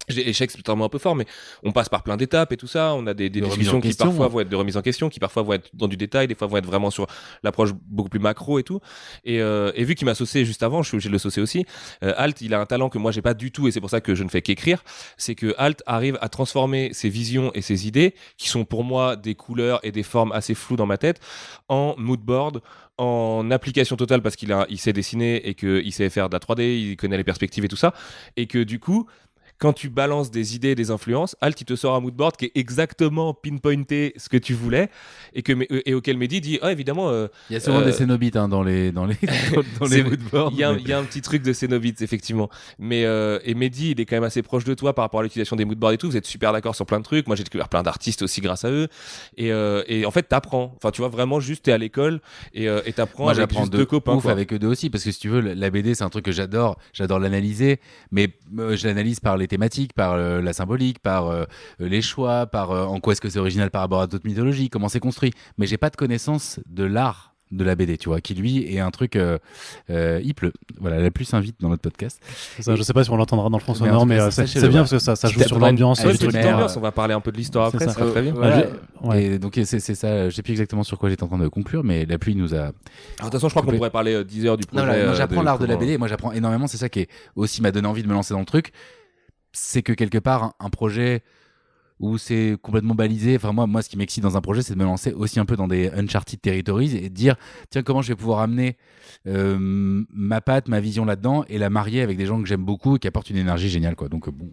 Speaker 3: Échec, c'est totalement un peu fort, mais on passe par plein d'étapes et tout ça. On a des discussions qui parfois vont être de remise en question, qui parfois vont être dans du détail, des fois vont être vraiment sur l'approche beaucoup plus macro et tout. Et vu qu'il m'a saucé juste avant, je suis obligé de le saucer aussi. Alt, il a un talent que moi j'ai pas du tout et c'est pour ça que je ne fais qu'écrire. C'est que Alt arrive à transformer ses visions et ses idées, qui sont pour moi des couleurs et des formes assez floues dans ma tête, en moodboard, en application totale parce qu'il sait dessiner et qu'il sait faire de la 3D, il connaît les perspectives et tout ça. Et que du coup, quand tu balances des idées, des influences, Alt, il te sort un moodboard qui est exactement pinpointé ce que tu voulais et auquel Mehdi dit évidemment.
Speaker 2: Il y a souvent des Cénobites dans les moodboards.
Speaker 3: Il y a un petit truc de Cénobites, effectivement. Et Mehdi, il est quand même assez proche de toi par rapport à l'utilisation des moodboards et tout. Vous êtes super d'accord sur plein de trucs. Moi, j'ai découvert plein d'artistes aussi grâce à eux. Et en fait, t'apprends. Enfin, tu vois, vraiment, juste t'es à l'école et t'apprends.
Speaker 2: Moi,
Speaker 3: avec
Speaker 2: j'apprends
Speaker 3: juste deux copains.
Speaker 2: avec eux deux aussi, parce que si tu veux, la BD, c'est un truc que j'adore. J'adore l'analyser, mais je l'analyse par les thématiques, par la symbolique, par les choix, par en quoi est-ce que c'est original par rapport à d'autres mythologies, comment c'est construit. Mais j'ai pas de connaissance de l'art de la BD, tu vois, qui lui est un truc il pleut. Voilà, la pluie s'invite dans notre podcast.
Speaker 1: Ça, je sais pas si on l'entendra dans le fond
Speaker 2: Mais en
Speaker 1: sonore,
Speaker 2: tout
Speaker 1: mais
Speaker 2: cas,
Speaker 1: c'est bien parce que ça joue sur l'ambiance.
Speaker 3: Ouais,
Speaker 1: le truc.
Speaker 3: petite ambiance. On va parler un peu de l'histoire
Speaker 1: C'est
Speaker 3: après,
Speaker 1: ça.
Speaker 3: ça sera très bien.
Speaker 2: Voilà.
Speaker 1: Ouais.
Speaker 2: Et donc c'est ça, je sais plus exactement sur quoi j'étais en train de conclure, mais la pluie nous a.
Speaker 3: Alors, de toute façon, je crois qu'on pourrait parler 10 heures du projet.
Speaker 2: Non, moi j'apprends l'art de la BD, moi j'apprends énormément, c'est ça qui aussi m'a donné envie de me lancer dans le truc. C'est que quelque part, un projet où c'est complètement balisé, enfin moi ce qui m'excite dans un projet, c'est de me lancer aussi un peu dans des Uncharted Territories et de dire, tiens, comment je vais pouvoir amener ma patte, ma vision là-dedans et la marier avec des gens que j'aime beaucoup et qui apportent une énergie géniale, quoi. Donc bon.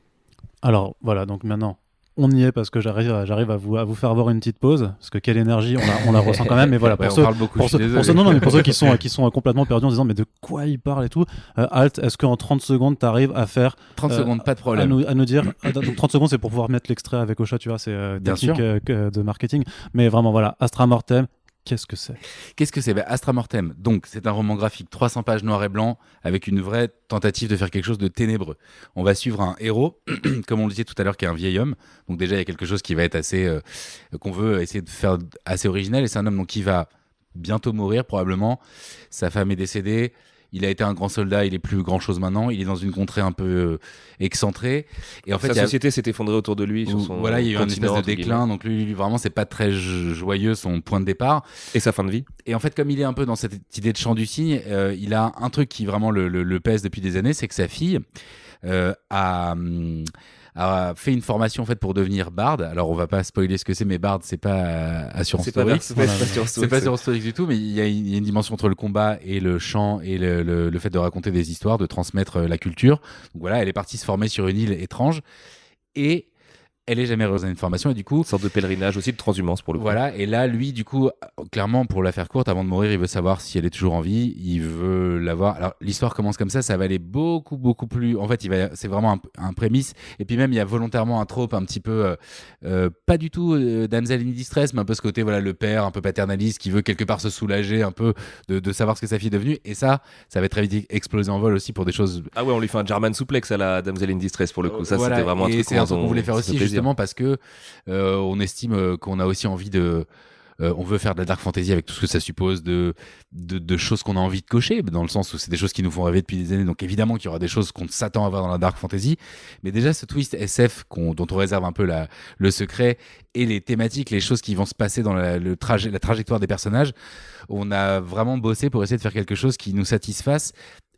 Speaker 1: Alors voilà, donc maintenant on y est parce que j'arrive à vous faire avoir une petite pause parce que quelle énergie on la ressent quand même. Mais voilà,
Speaker 2: on parle beaucoup.
Speaker 1: pour ceux qui sont complètement perdus en disant mais de quoi il parle et tout. Alt, est-ce qu'en 30 secondes t'arrives à faire
Speaker 2: 30 secondes, pas de problème.
Speaker 1: à nous dire. Donc 30 secondes, c'est pour pouvoir mettre l'extrait avec Ocha, tu vois, c'est
Speaker 2: Bien
Speaker 1: technique de marketing. Mais vraiment voilà, Astra Mortem, Qu'est-ce que c'est ?
Speaker 2: Qu'est-ce que c'est ? Astra Mortem, donc c'est un roman graphique, 300 pages noir et blanc, avec une vraie tentative de faire quelque chose de ténébreux. On va suivre un héros, comme on le disait tout à l'heure, qui est un vieil homme. Donc déjà, il y a quelque chose qui va être assez... qu'on veut essayer de faire assez original. Et c'est un homme donc, qui va bientôt mourir, probablement. Sa femme est décédée. Il a été un grand soldat, il est plus grand chose maintenant. Il est dans une contrée un peu excentrée. Et en fait,
Speaker 3: sa société s'est effondrée autour de lui. Sur son
Speaker 2: voilà, il y a eu un espèce de déclin.
Speaker 3: guillemets.
Speaker 2: Donc lui, vraiment, c'est pas très joyeux son point de départ.
Speaker 3: Et sa fin de vie.
Speaker 2: Et en fait, comme il est un peu dans cette idée de chant du cygne, il a un truc qui vraiment le pèse depuis des années, c'est que sa fille a fait une formation en fait pour devenir barde. Alors on va pas spoiler ce que c'est, mais barde c'est pas Assurance Story. C'est pas Assurance Story du tout, mais il y a une dimension entre le combat et le chant et le fait de raconter des histoires, de transmettre la culture. Donc voilà, elle est partie se former sur une île étrange et elle est jamais revenue à une formation et du coup
Speaker 3: Une sorte de pèlerinage aussi, de transhumance pour le coup.
Speaker 2: voilà, et là lui du coup clairement pour la faire courte, avant de mourir il veut savoir si elle est toujours en vie, il veut la voir. Alors l'histoire commence comme ça va aller beaucoup plus, en fait c'est vraiment un prémisse, et puis même il y a volontairement un trope un petit peu pas du tout damsel in distress, mais un peu ce côté voilà, le père un peu paternaliste qui veut quelque part se soulager un peu de savoir ce que sa fille est devenue, et ça va très vite exploser en vol aussi pour des choses.
Speaker 3: Ah ouais, on lui fait un German suplex à la damsel in distress pour le coup. Ça
Speaker 2: Voilà,
Speaker 3: c'était vraiment
Speaker 2: et c'est un truc qu'on voulait faire
Speaker 3: ça
Speaker 2: aussi
Speaker 3: fait plaisir.
Speaker 2: justement parce que on estime qu'on a aussi envie de on veut faire de la dark fantasy avec tout ce que ça suppose de choses qu'on a envie de cocher, dans le sens où c'est des choses qui nous font rêver depuis des années, donc évidemment qu'il y aura des choses qu'on s'attend à voir dans la dark fantasy, mais déjà ce twist SF dont on réserve un peu le secret et les thématiques, les choses qui vont se passer dans la trajectoire des personnages, on a vraiment bossé pour essayer de faire quelque chose qui nous satisfasse.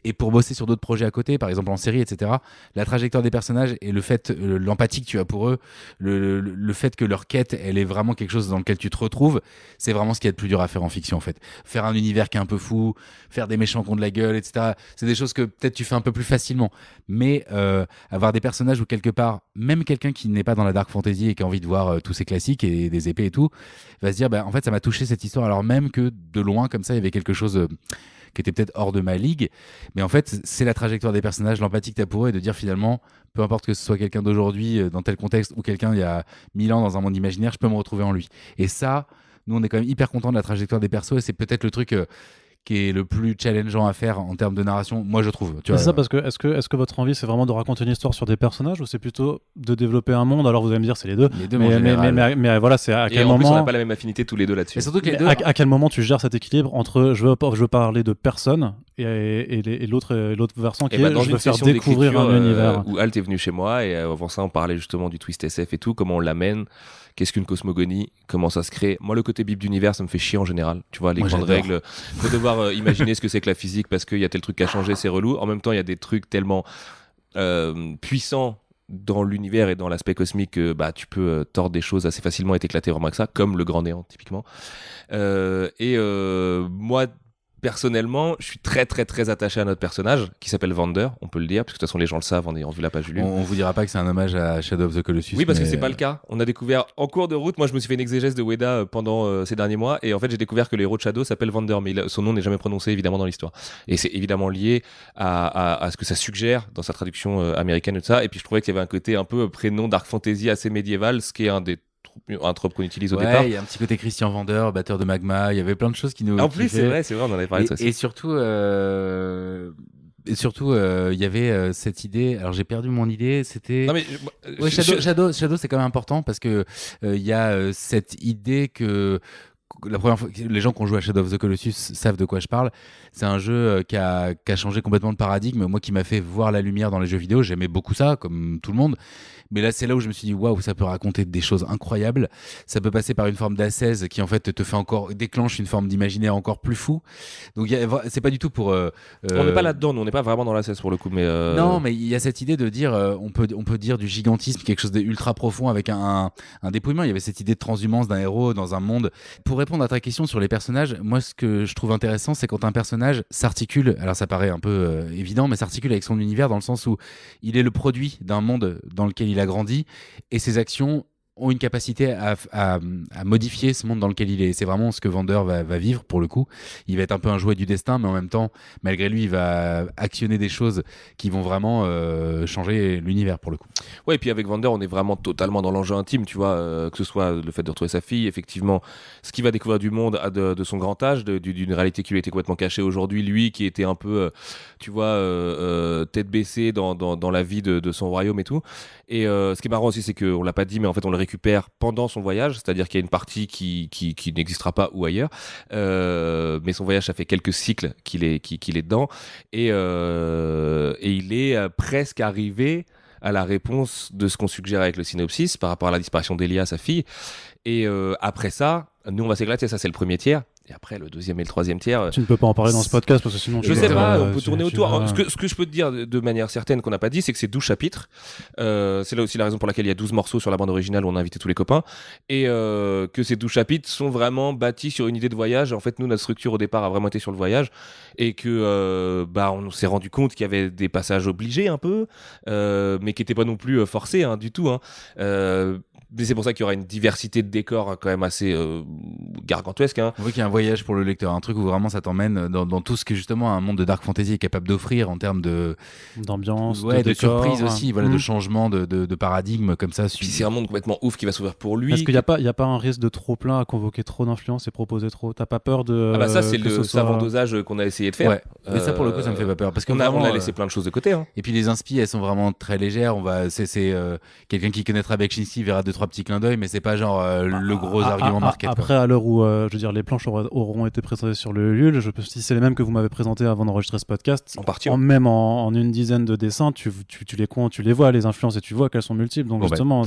Speaker 2: Et pour bosser sur d'autres projets à côté, par exemple en série, etc., la trajectoire des personnages et le fait, l'empathie que tu as pour eux, le fait que leur quête, elle est vraiment quelque chose dans lequel tu te retrouves, c'est vraiment ce qui est le plus dur à faire en fiction, en fait. Faire un univers qui est un peu fou, faire des méchants qui ont de la gueule, etc., c'est des choses que peut-être tu fais un peu plus facilement. Mais avoir des personnages où quelque part, même quelqu'un qui n'est pas dans la dark fantasy et qui a envie de voir tous ces classiques et des épées et tout, va se dire, en fait, ça m'a touché cette histoire, alors même que de loin, comme ça, il y avait quelque chose... qui était peut-être hors de ma ligue, mais en fait c'est la trajectoire des personnages, l'empathie que tu as pour eux, et de dire finalement, peu importe que ce soit quelqu'un d'aujourd'hui dans tel contexte ou quelqu'un il y a 1000 ans dans un monde imaginaire, je peux me retrouver en lui. Et ça, nous on est quand même hyper contents de la trajectoire des persos, et c'est peut-être le truc qui est le plus challengeant à faire en termes de narration, moi je trouve. Tu vois,
Speaker 1: c'est ça, parce que est-ce que votre envie c'est vraiment de raconter une histoire sur des personnages, ou c'est plutôt de développer un monde? Alors vous allez me dire c'est les deux, mais voilà, c'est à
Speaker 3: Et
Speaker 1: quel
Speaker 3: en plus, on
Speaker 1: moment...
Speaker 3: n'a pas la même affinité tous les deux là-dessus.
Speaker 2: et surtout que les
Speaker 1: Mais
Speaker 2: deux...
Speaker 1: à quel moment tu gères cet équilibre entre je veux parler de personnes et l'autre versant qui
Speaker 3: Et
Speaker 1: est
Speaker 3: dans
Speaker 1: je
Speaker 3: une
Speaker 1: veux faire
Speaker 3: session
Speaker 1: découvrir
Speaker 3: d'écriture,
Speaker 1: un univers.
Speaker 3: où Alt est venu chez moi, et avant ça on parlait justement du twist SF et tout, comment on l'amène, qu'est-ce qu'une cosmogonie, comment ça se crée. Moi le côté bip d'univers ça me fait chier en général, tu vois, les
Speaker 2: Moi,
Speaker 3: grandes
Speaker 2: j'adore.
Speaker 3: règles, faut devoir imaginer ce que c'est que la physique parce qu'il y a tel truc à changer, c'est relou. En même temps il y a des trucs tellement puissants dans l'univers et dans l'aspect cosmique que tu peux tordre des choses assez facilement et t'éclater vraiment que ça, comme le grand néant typiquement. Moi personnellement, je suis très très très attaché à notre personnage qui s'appelle Vander, on peut le dire, parce que de toute façon les gens le savent en ayant vu la page du livre.
Speaker 2: On vous dira pas que c'est un hommage à Shadow of the Colossus.
Speaker 3: Oui, parce que
Speaker 2: mais-
Speaker 3: c'est pas le cas. On a découvert en cours de route. Moi, je me suis fait une exégèse de Weda pendant ces derniers mois, et en fait, j'ai découvert que le héros de Shadow s'appelle Vander, mais son nom n'est jamais prononcé évidemment dans l'histoire. Et c'est évidemment lié à ce que ça suggère dans sa traduction américaine et tout ça. Et puis, je trouvais qu'il y avait un côté un peu prénom dark fantasy assez médiéval, ce qui est un trope qu'on utilise au départ.
Speaker 2: il y a un petit côté Christian Vander, batteur de Magma, il y avait plein de choses qui nous...
Speaker 3: En
Speaker 2: qui
Speaker 3: plus,
Speaker 2: fait-
Speaker 3: c'est vrai, on en avait parlé de ça aussi.
Speaker 2: Et surtout, il y avait cette idée. Alors j'ai perdu mon idée. C'était.
Speaker 3: Non, mais
Speaker 2: Ouais, Shadow, c'est quand même important parce que il y a cette idée que la première fois, les gens qui ont joué à Shadow of the Colossus savent de quoi je parle. C'est un jeu qui a changé complètement le paradigme. Moi, qui m'a fait voir la lumière dans les jeux vidéo. J'aimais beaucoup ça, comme tout le monde. Mais là, c'est là où je me suis dit, waouh, ça peut raconter des choses incroyables. Ça peut passer par une forme d'ascèse qui, en fait, déclenche une forme d'imaginaire encore plus fou. Donc, c'est pas du tout pour.
Speaker 3: on n'est pas là-dedans, nous, on n'est pas vraiment dans la cesse pour le coup. Mais
Speaker 2: Non, mais il y a cette idée de dire, on peut dire du gigantisme, quelque chose d'ultra profond avec un dépouillement. Il y avait cette idée de transhumance d'un héros dans un monde. Pour répondre à ta question sur les personnages, moi, ce que je trouve intéressant, c'est quand un personnage s'articule. Alors, ça paraît un peu évident, mais s'articule avec son univers dans le sens où il est le produit d'un monde dans lequel il a grandi, et ses actions ont une capacité à modifier ce monde dans lequel il est. C'est vraiment ce que Vander va vivre pour le coup. Il va être un peu un jouet du destin, mais en même temps, malgré lui, il va actionner des choses qui vont vraiment changer l'univers pour le coup.
Speaker 3: Ouais, et puis avec Vander, on est vraiment totalement dans l'enjeu intime, tu vois, que ce soit le fait de retrouver sa fille, effectivement, ce qu'il va découvrir du monde de son grand âge, d'une réalité qui lui était complètement cachée aujourd'hui, lui qui était un peu, tu vois, tête baissée dans la vie de son royaume et tout. Et ce qui est marrant aussi, c'est qu'on l'a pas dit, mais en fait, on le récupère pendant son voyage, c'est-à-dire qu'il y a une partie qui n'existera pas ou ailleurs, mais son voyage, ça fait quelques cycles qu'il est dedans, et il est presque arrivé à la réponse de ce qu'on suggère avec le synopsis par rapport à la disparition d'Elia, sa fille. Et après ça, nous, on va s'éclater. Ça, c'est le premier tiers. Et après, le deuxième et le troisième tiers.
Speaker 1: Tu ne peux pas en parler dans ce podcast parce que sinon.
Speaker 3: Je sais pas, on peut tourner autour. Ce que je peux te dire de manière certaine qu'on n'a pas dit, c'est que c'est 12 chapitres. C'est là aussi la raison pour laquelle il y a 12 morceaux sur la bande originale où on a invité tous les copains. Et que ces 12 chapitres sont vraiment bâtis sur une idée de voyage. En fait, nous, notre structure au départ a vraiment été sur le voyage. Et que on s'est rendu compte qu'il y avait des passages obligés un peu, mais qui n'étaient pas non plus forcés du tout. Mais c'est pour ça qu'il y aura une diversité de décors quand même assez gargantuesque.
Speaker 2: On voit qu'il y a un voyage pour le lecteur, un truc où vraiment ça t'emmène dans tout ce que justement un monde de dark fantasy est capable d'offrir en termes
Speaker 1: d'ambiance,
Speaker 2: de
Speaker 1: décor,
Speaker 2: surprise aussi, de changement de paradigme comme ça.
Speaker 3: Puis c'est un monde complètement ouf qui va s'ouvrir pour lui.
Speaker 1: Est-ce qu'il n'y a pas un risque de trop plein à convoquer trop d'influence et proposer trop? T'as pas peur de
Speaker 3: ça c'est le savant dosage qu'on a essayé de faire.
Speaker 2: Ouais. Mais ça pour le coup ça me fait pas peur parce
Speaker 3: qu'on a laissé plein de choses de côté.
Speaker 2: Et puis les inspi elles sont vraiment très légères. C'est quelqu'un qui connaîtra Beksinski verra 2-3 petits clins d'œil, mais c'est pas genre le gros argument market.
Speaker 1: Après, à l'heure où je veux dire les planches auront été présentées sur le Ulule, si c'est les mêmes que vous m'avez présenté avant d'enregistrer ce podcast, même en une dizaine de dessins, tu les vois les influences et tu vois qu'elles sont multiples. Donc justement,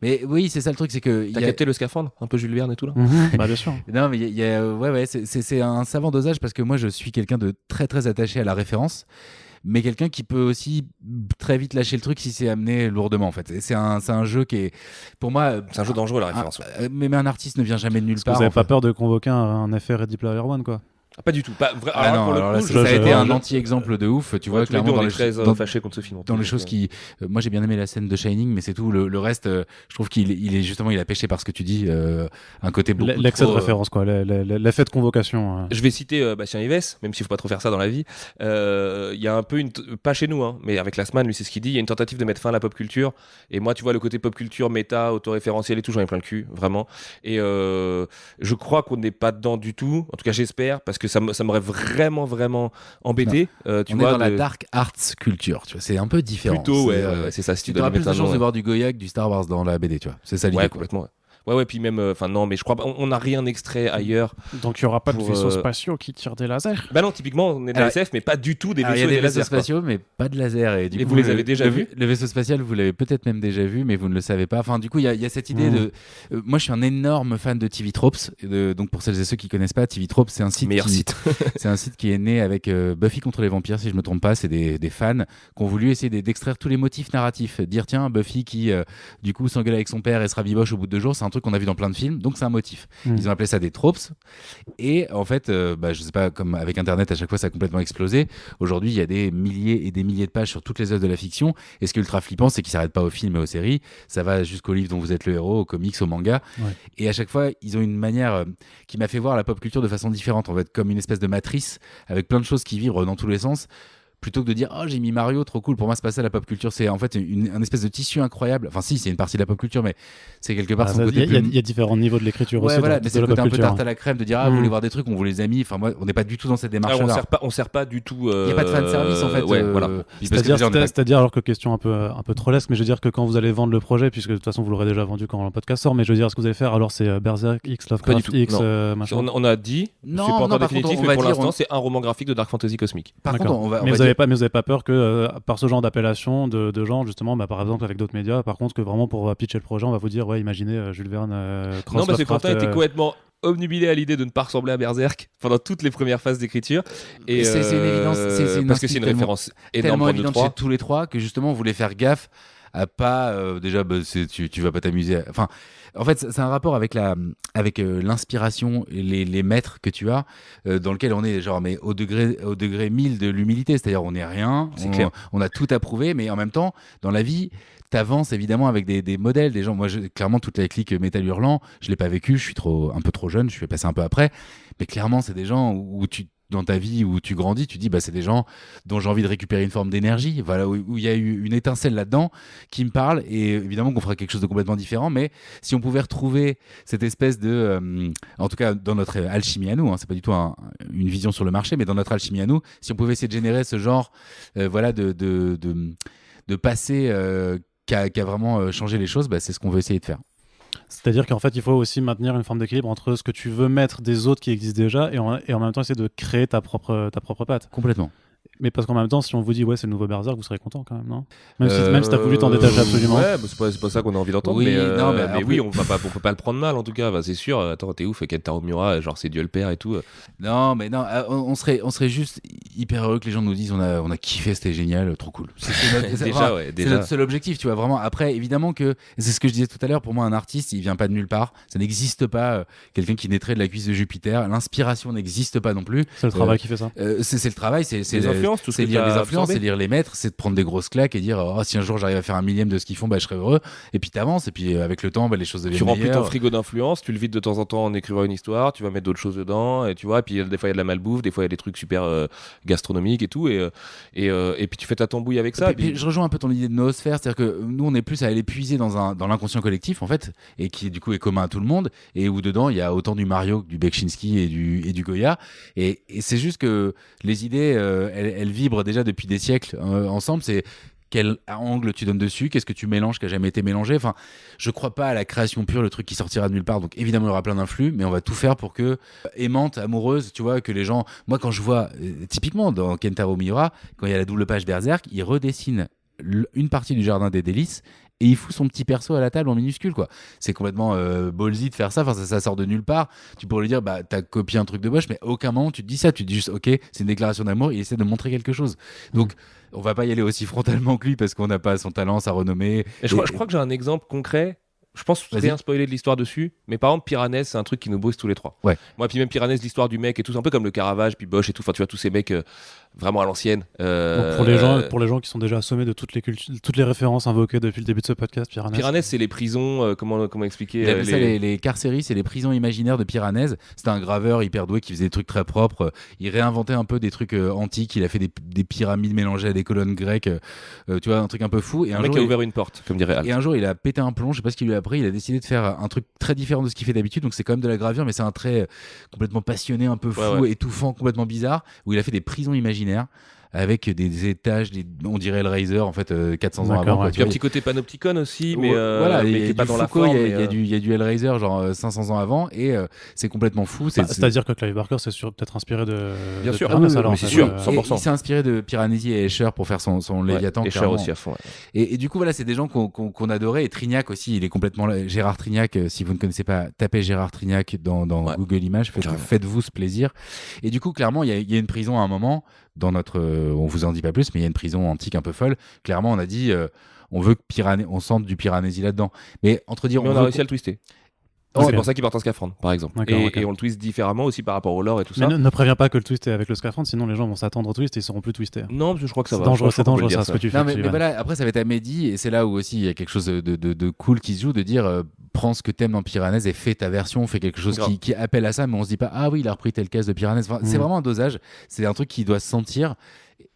Speaker 2: mais oui, c'est ça le truc, c'est que
Speaker 3: t'as capté le scaphandre, un peu Jules Verne et tout là.
Speaker 1: Bah bien sûr.
Speaker 2: Non, mais il y a c'est un savant dosage parce que moi je suis quelqu'un de très très attaché à la référence, mais quelqu'un qui peut aussi très vite lâcher le truc si c'est amené lourdement en fait. C'est un jeu qui est pour moi
Speaker 3: c'est un jeu dangereux la référence.
Speaker 2: Mais un artiste ne vient jamais de nulle part.
Speaker 1: Vous n'avez pas peur de convoquer un effet Ready Player One quoi?
Speaker 3: Pas du tout.
Speaker 2: Ça a été un anti-exemple de ouf. Tu vois, clairement,
Speaker 3: on est très fâchés contre ce film.
Speaker 2: Dans les choses qui. Moi, j'ai bien aimé la scène de Shining, mais c'est tout. Le reste, je trouve qu'il est justement, il a pêché par ce que tu dis. Un côté beaucoup.
Speaker 1: L'excès de référence, quoi. L'effet de convocation.
Speaker 3: Je vais citer Bastien Yves, même s'il faut pas trop faire ça dans la vie. Il y a un peu pas chez nous, mais avec Lassman, lui, c'est ce qu'il dit. Il y a une tentative de mettre fin à la pop culture. Et moi, tu vois, le côté pop culture, méta, autoréférentiel et tout, j'en ai plein le cul, vraiment. Et je crois qu'on n'est pas dedans du tout. En tout cas, j'espère, parce que ça m'aurait vraiment embêté.
Speaker 2: On est dans la dark arts culture, tu vois, c'est un peu différent.
Speaker 3: Plutôt, c'est ça. Si
Speaker 2: tu auras plus de chance de voir du Goya que du Star Wars dans la BD, tu vois. C'est ça l'idée.
Speaker 3: Ouais, complètement. Ouais, puis même, non, mais je crois on n'a rien extrait ailleurs.
Speaker 1: Donc il n'y aura pas de vaisseaux spatiaux qui tirent des lasers?
Speaker 3: Bah non, typiquement, on est de la SF, mais pas du tout des vaisseaux.
Speaker 2: Il y a des vaisseaux
Speaker 3: lasers,
Speaker 2: spatiaux, mais pas de laser. Et du coup,
Speaker 3: vous les avez déjà vus?
Speaker 2: Le vaisseau spatial, vous l'avez peut-être même déjà vu, mais vous ne le savez pas. Enfin, du coup, il y a cette idée de. Moi, je suis un énorme fan de TV Tropes. Donc, pour celles et ceux qui connaissent pas, TV Tropes, c'est un site.
Speaker 3: Meilleur site.
Speaker 2: C'est un site qui est né avec Buffy contre les vampires, si je me trompe pas. C'est des fans qui ont voulu essayer d'extraire tous les motifs narratifs. Dire, tiens, Buffy qui, du coup, s'engueule avec son père et se rabiboche au bout de 2 jours, c'est un truc qu'on a vu dans plein de films. Donc c'est un motif. Ils ont appelé ça des tropes. Et en fait, je sais pas, comme avec Internet, à chaque fois ça a complètement explosé. Aujourd'hui, il y a des milliers et des milliers de pages sur toutes les œuvres de la fiction. Et ce qui est ultra flippant, c'est qu'ils s'arrêtent pas aux films et aux séries. Ça va jusqu'aux livres dont vous êtes le héros, aux comics, aux mangas. Ouais. Et à chaque fois, ils ont une manière qui m'a fait voir la pop culture de façon différente. En fait, comme une espèce de matrice avec plein de choses qui vibrent dans tous les sens. Plutôt que de dire oh j'ai mis Mario trop cool, pour moi c'est pas ça la pop culture, c'est en fait un espèce de tissu incroyable. Enfin si, c'est une partie de la pop culture, mais c'est quelque part son côté plus...
Speaker 1: Il y a différents niveaux de l'écriture aussi.
Speaker 2: Voilà, mais c'est le côté un peu tarte à la crème de dire vous voulez voir des trucs, on vous les a mis. Enfin moi on n'est pas du tout dans cette démarche là.
Speaker 3: On sert pas du tout.
Speaker 2: Il y a pas de fan service en fait.
Speaker 3: Voilà.
Speaker 1: C'est-à-dire alors que question un peu trollesque, mais je veux dire que quand vous allez vendre le projet, puisque de toute façon vous l'aurez déjà vendu quand le podcast sort, mais je veux dire ce que vous allez faire alors c'est Berserk X, Lovecraft X, machin.
Speaker 3: On a dit, c'est pas encore définitif, mais pour l'instant c'est un roman graphique de Dark Fantasy cosmique.
Speaker 2: Par contre,
Speaker 1: mais vous avez pas peur que par ce genre d'appellation de gens justement par exemple avec d'autres médias, par contre que vraiment pour pitcher le projet on va vous dire imaginez Jules Verne
Speaker 3: non parce que Quentin était complètement obnubilé à l'idée de ne pas ressembler à Berserk pendant toutes les premières phases d'écriture et
Speaker 2: c'est une évidence,
Speaker 3: parce que c'est une référence
Speaker 2: tellement évidente chez tous les trois que justement on voulait faire gaffe à pas déjà tu vas pas t'amuser. Enfin, en fait, c'est un rapport avec l'inspiration et les maîtres que tu as, dans lequel on est genre mais au degré 1000 de l'humilité, c'est-à-dire on n'est rien,
Speaker 3: clair.
Speaker 2: on a tout à prouver, mais en même temps, dans la vie, t'avances évidemment avec des modèles, des gens. Moi, clairement, toute la clique Métal Hurlant, je l'ai pas vécu, je suis un peu trop jeune, je suis passé un peu après, mais clairement, c'est des gens où dans ta vie où tu grandis, tu dis c'est des gens dont j'ai envie de récupérer une forme d'énergie, voilà, où il y a eu une étincelle là-dedans qui me parle, et évidemment qu'on fera quelque chose de complètement différent, mais si on pouvait retrouver cette espèce de en tout cas dans notre alchimie à nous, hein, c'est pas du tout une vision sur le marché, mais dans notre alchimie à nous, si on pouvait essayer de générer ce genre voilà de passé qui a vraiment changé les choses, c'est ce qu'on veut essayer de faire.
Speaker 1: C'est-à-dire qu'en fait, il faut aussi maintenir une forme d'équilibre entre ce que tu veux mettre des autres qui existent déjà et en même temps essayer de créer ta propre patte.
Speaker 2: Complètement.
Speaker 1: Mais parce qu'en même temps, si on vous dit c'est le nouveau Berserk, vous serez content quand même, non? Même si t'as voulu t'en détacher absolument.
Speaker 3: Ouais, c'est pas ça qu'on a envie d'entendre.
Speaker 2: Oui,
Speaker 3: mais oui, on peut pas le prendre mal en tout cas. C'est sûr. Attends, t'es ouf, Kentaro Miura, genre c'est Dieu le père et tout.
Speaker 2: Non, mais non, on serait juste hyper heureux que les gens nous disent on a kiffé, c'était génial, trop cool. C'est notre seul objectif, tu vois, vraiment. Après, évidemment que c'est ce que je disais tout à l'heure. Pour moi, un artiste, il vient pas de nulle part. Ça n'existe pas. Quelqu'un qui naîtrait de la cuisse de Jupiter. L'inspiration n'existe pas non plus.
Speaker 1: C'est le travail qui fait ça.
Speaker 2: C'est le travail, c'est lire les influences, c'est lire les maîtres, c'est de prendre des grosses claques et dire si un jour j'arrive à faire 1/1000 de ce qu'ils font, je serai heureux. Et puis t'avances, et puis avec le temps, les choses deviennent meilleures.
Speaker 3: Tu remplis ton frigo d'influence, tu le vides de temps en temps en écrivant une histoire, tu vas mettre d'autres choses dedans, et tu vois. Et puis des fois il y a de la malbouffe, des fois il y a des trucs super gastronomiques et tout, et puis tu fais ta tambouille avec ça.
Speaker 2: Et puis je rejoins un peu ton idée de noosphère, c'est-à-dire que nous on est plus à aller puiser dans l'inconscient collectif en fait, et qui du coup est commun à tout le monde, et où dedans il y a autant du Mario que du Bekchinski et du Goya, et c'est juste que les idées elles vibrent déjà depuis des siècles ensemble. C'est quel angle tu donnes dessus, qu'est-ce que tu mélanges qui a jamais été mélangé. Enfin, je crois pas à la création pure, le truc qui sortira de nulle part. Donc évidemment il y aura plein d'influx, mais on va tout faire pour que aimante, amoureuse, tu vois, que les gens. Moi quand je vois typiquement dans Kentaro Miura, quand il y a la double page Berserk, il redessine une partie du jardin des délices et il fout son petit perso à la table en minuscule, quoi. C'est complètement ballsy de faire ça. Enfin, ça sort de nulle part. Tu pourrais lui dire t'as copié un truc de Bosch, mais à aucun moment tu te dis ça. Tu te dis juste ok, c'est une déclaration d'amour, il essaie de montrer quelque chose. Donc on va pas y aller aussi frontalement que lui parce qu'on n'a pas son talent, sa renommée.
Speaker 3: Je crois que j'ai un exemple concret. Je pense rien spoiler de l'histoire dessus, mais par exemple Piranèse, c'est un truc qui nous bruse tous les trois.
Speaker 2: Ouais.
Speaker 3: Moi, puis même Piranèse, l'histoire du mec et tout, c'est un peu comme le Caravage, puis Bosch et tout. Enfin, tu vois tous ces mecs vraiment à l'ancienne.
Speaker 1: Donc pour les gens qui sont déjà assommés de toutes les références invoquées depuis le début de ce podcast,
Speaker 3: Piranèse, c'est les prisons. Comment expliquer
Speaker 2: Il appelle ça les carcéries, c'est les prisons imaginaires de Piranèse. C'était un graveur hyper doué qui faisait des trucs très propres. Il réinventait un peu des trucs antiques. Il a fait des pyramides mélangées à des colonnes grecques. Tu vois, un truc un peu fou. Et
Speaker 3: un mec a ouvert une porte, comme dirait Alt.
Speaker 2: Et un jour, il a pété un plomb. Je sais pas ce qu'il lui a appris. Il a décidé de faire un truc très différent de ce qu'il fait d'habitude. Donc c'est quand même de la gravure, mais c'est un trait complètement passionné, un peu fou, étouffant, complètement bizarre, où il a fait des prisons imaginaires avec des étages, on dirait Hellraiser en fait 400 ans avant.
Speaker 3: Il y a un petit côté panopticon aussi, mais
Speaker 2: voilà,
Speaker 3: mais qui est pas dans la forme.
Speaker 2: Il y a du Hellraiser genre 500 ans avant et c'est complètement fou.
Speaker 1: C'est-à-dire que Clive Barker c'est peut-être inspiré de.
Speaker 3: Bien sûr,
Speaker 1: mais
Speaker 3: c'est sûr, 100%.
Speaker 2: Il s'est inspiré de Piranesi et Escher pour faire son Léviathan.
Speaker 3: Escher aussi à fond.
Speaker 2: Et du coup voilà, c'est des gens qu'on adorait. Et Trignac aussi, il est complètement Gérard Trignac. Si vous ne connaissez pas, tapez Gérard Trignac dans Google Images. Faites-vous ce plaisir. Et du coup clairement, il y a une prison à un moment. Dans notre, on vous en dit pas plus, mais il y a une prison antique un peu folle. Clairement, on a dit, on veut que on sente du Piranesi là-dedans. Mais
Speaker 3: on a réussi à le twister. C'est pour ça qu'il porte un scaphandre, par exemple. Et on le twist différemment aussi par rapport au lore et tout ça.
Speaker 1: Mais ne préviens pas que le twist est avec le scaphandre, sinon les gens vont s'attendre au twist et ils seront plus twistés.
Speaker 3: Non, parce que je crois que ça va.
Speaker 1: C'est dangereux ça, ce que tu fais.
Speaker 2: Mais voilà, après ça va être à Mehdi, et c'est là où aussi il y a quelque chose de cool qui se joue, de dire prends ce que t'aimes dans Piranèse et fais ta version, fais quelque chose qui appelle à ça, mais on se dit pas ah oui il a repris telle case de Piranèse. Enfin, c'est vraiment un dosage, c'est un truc qui doit se sentir.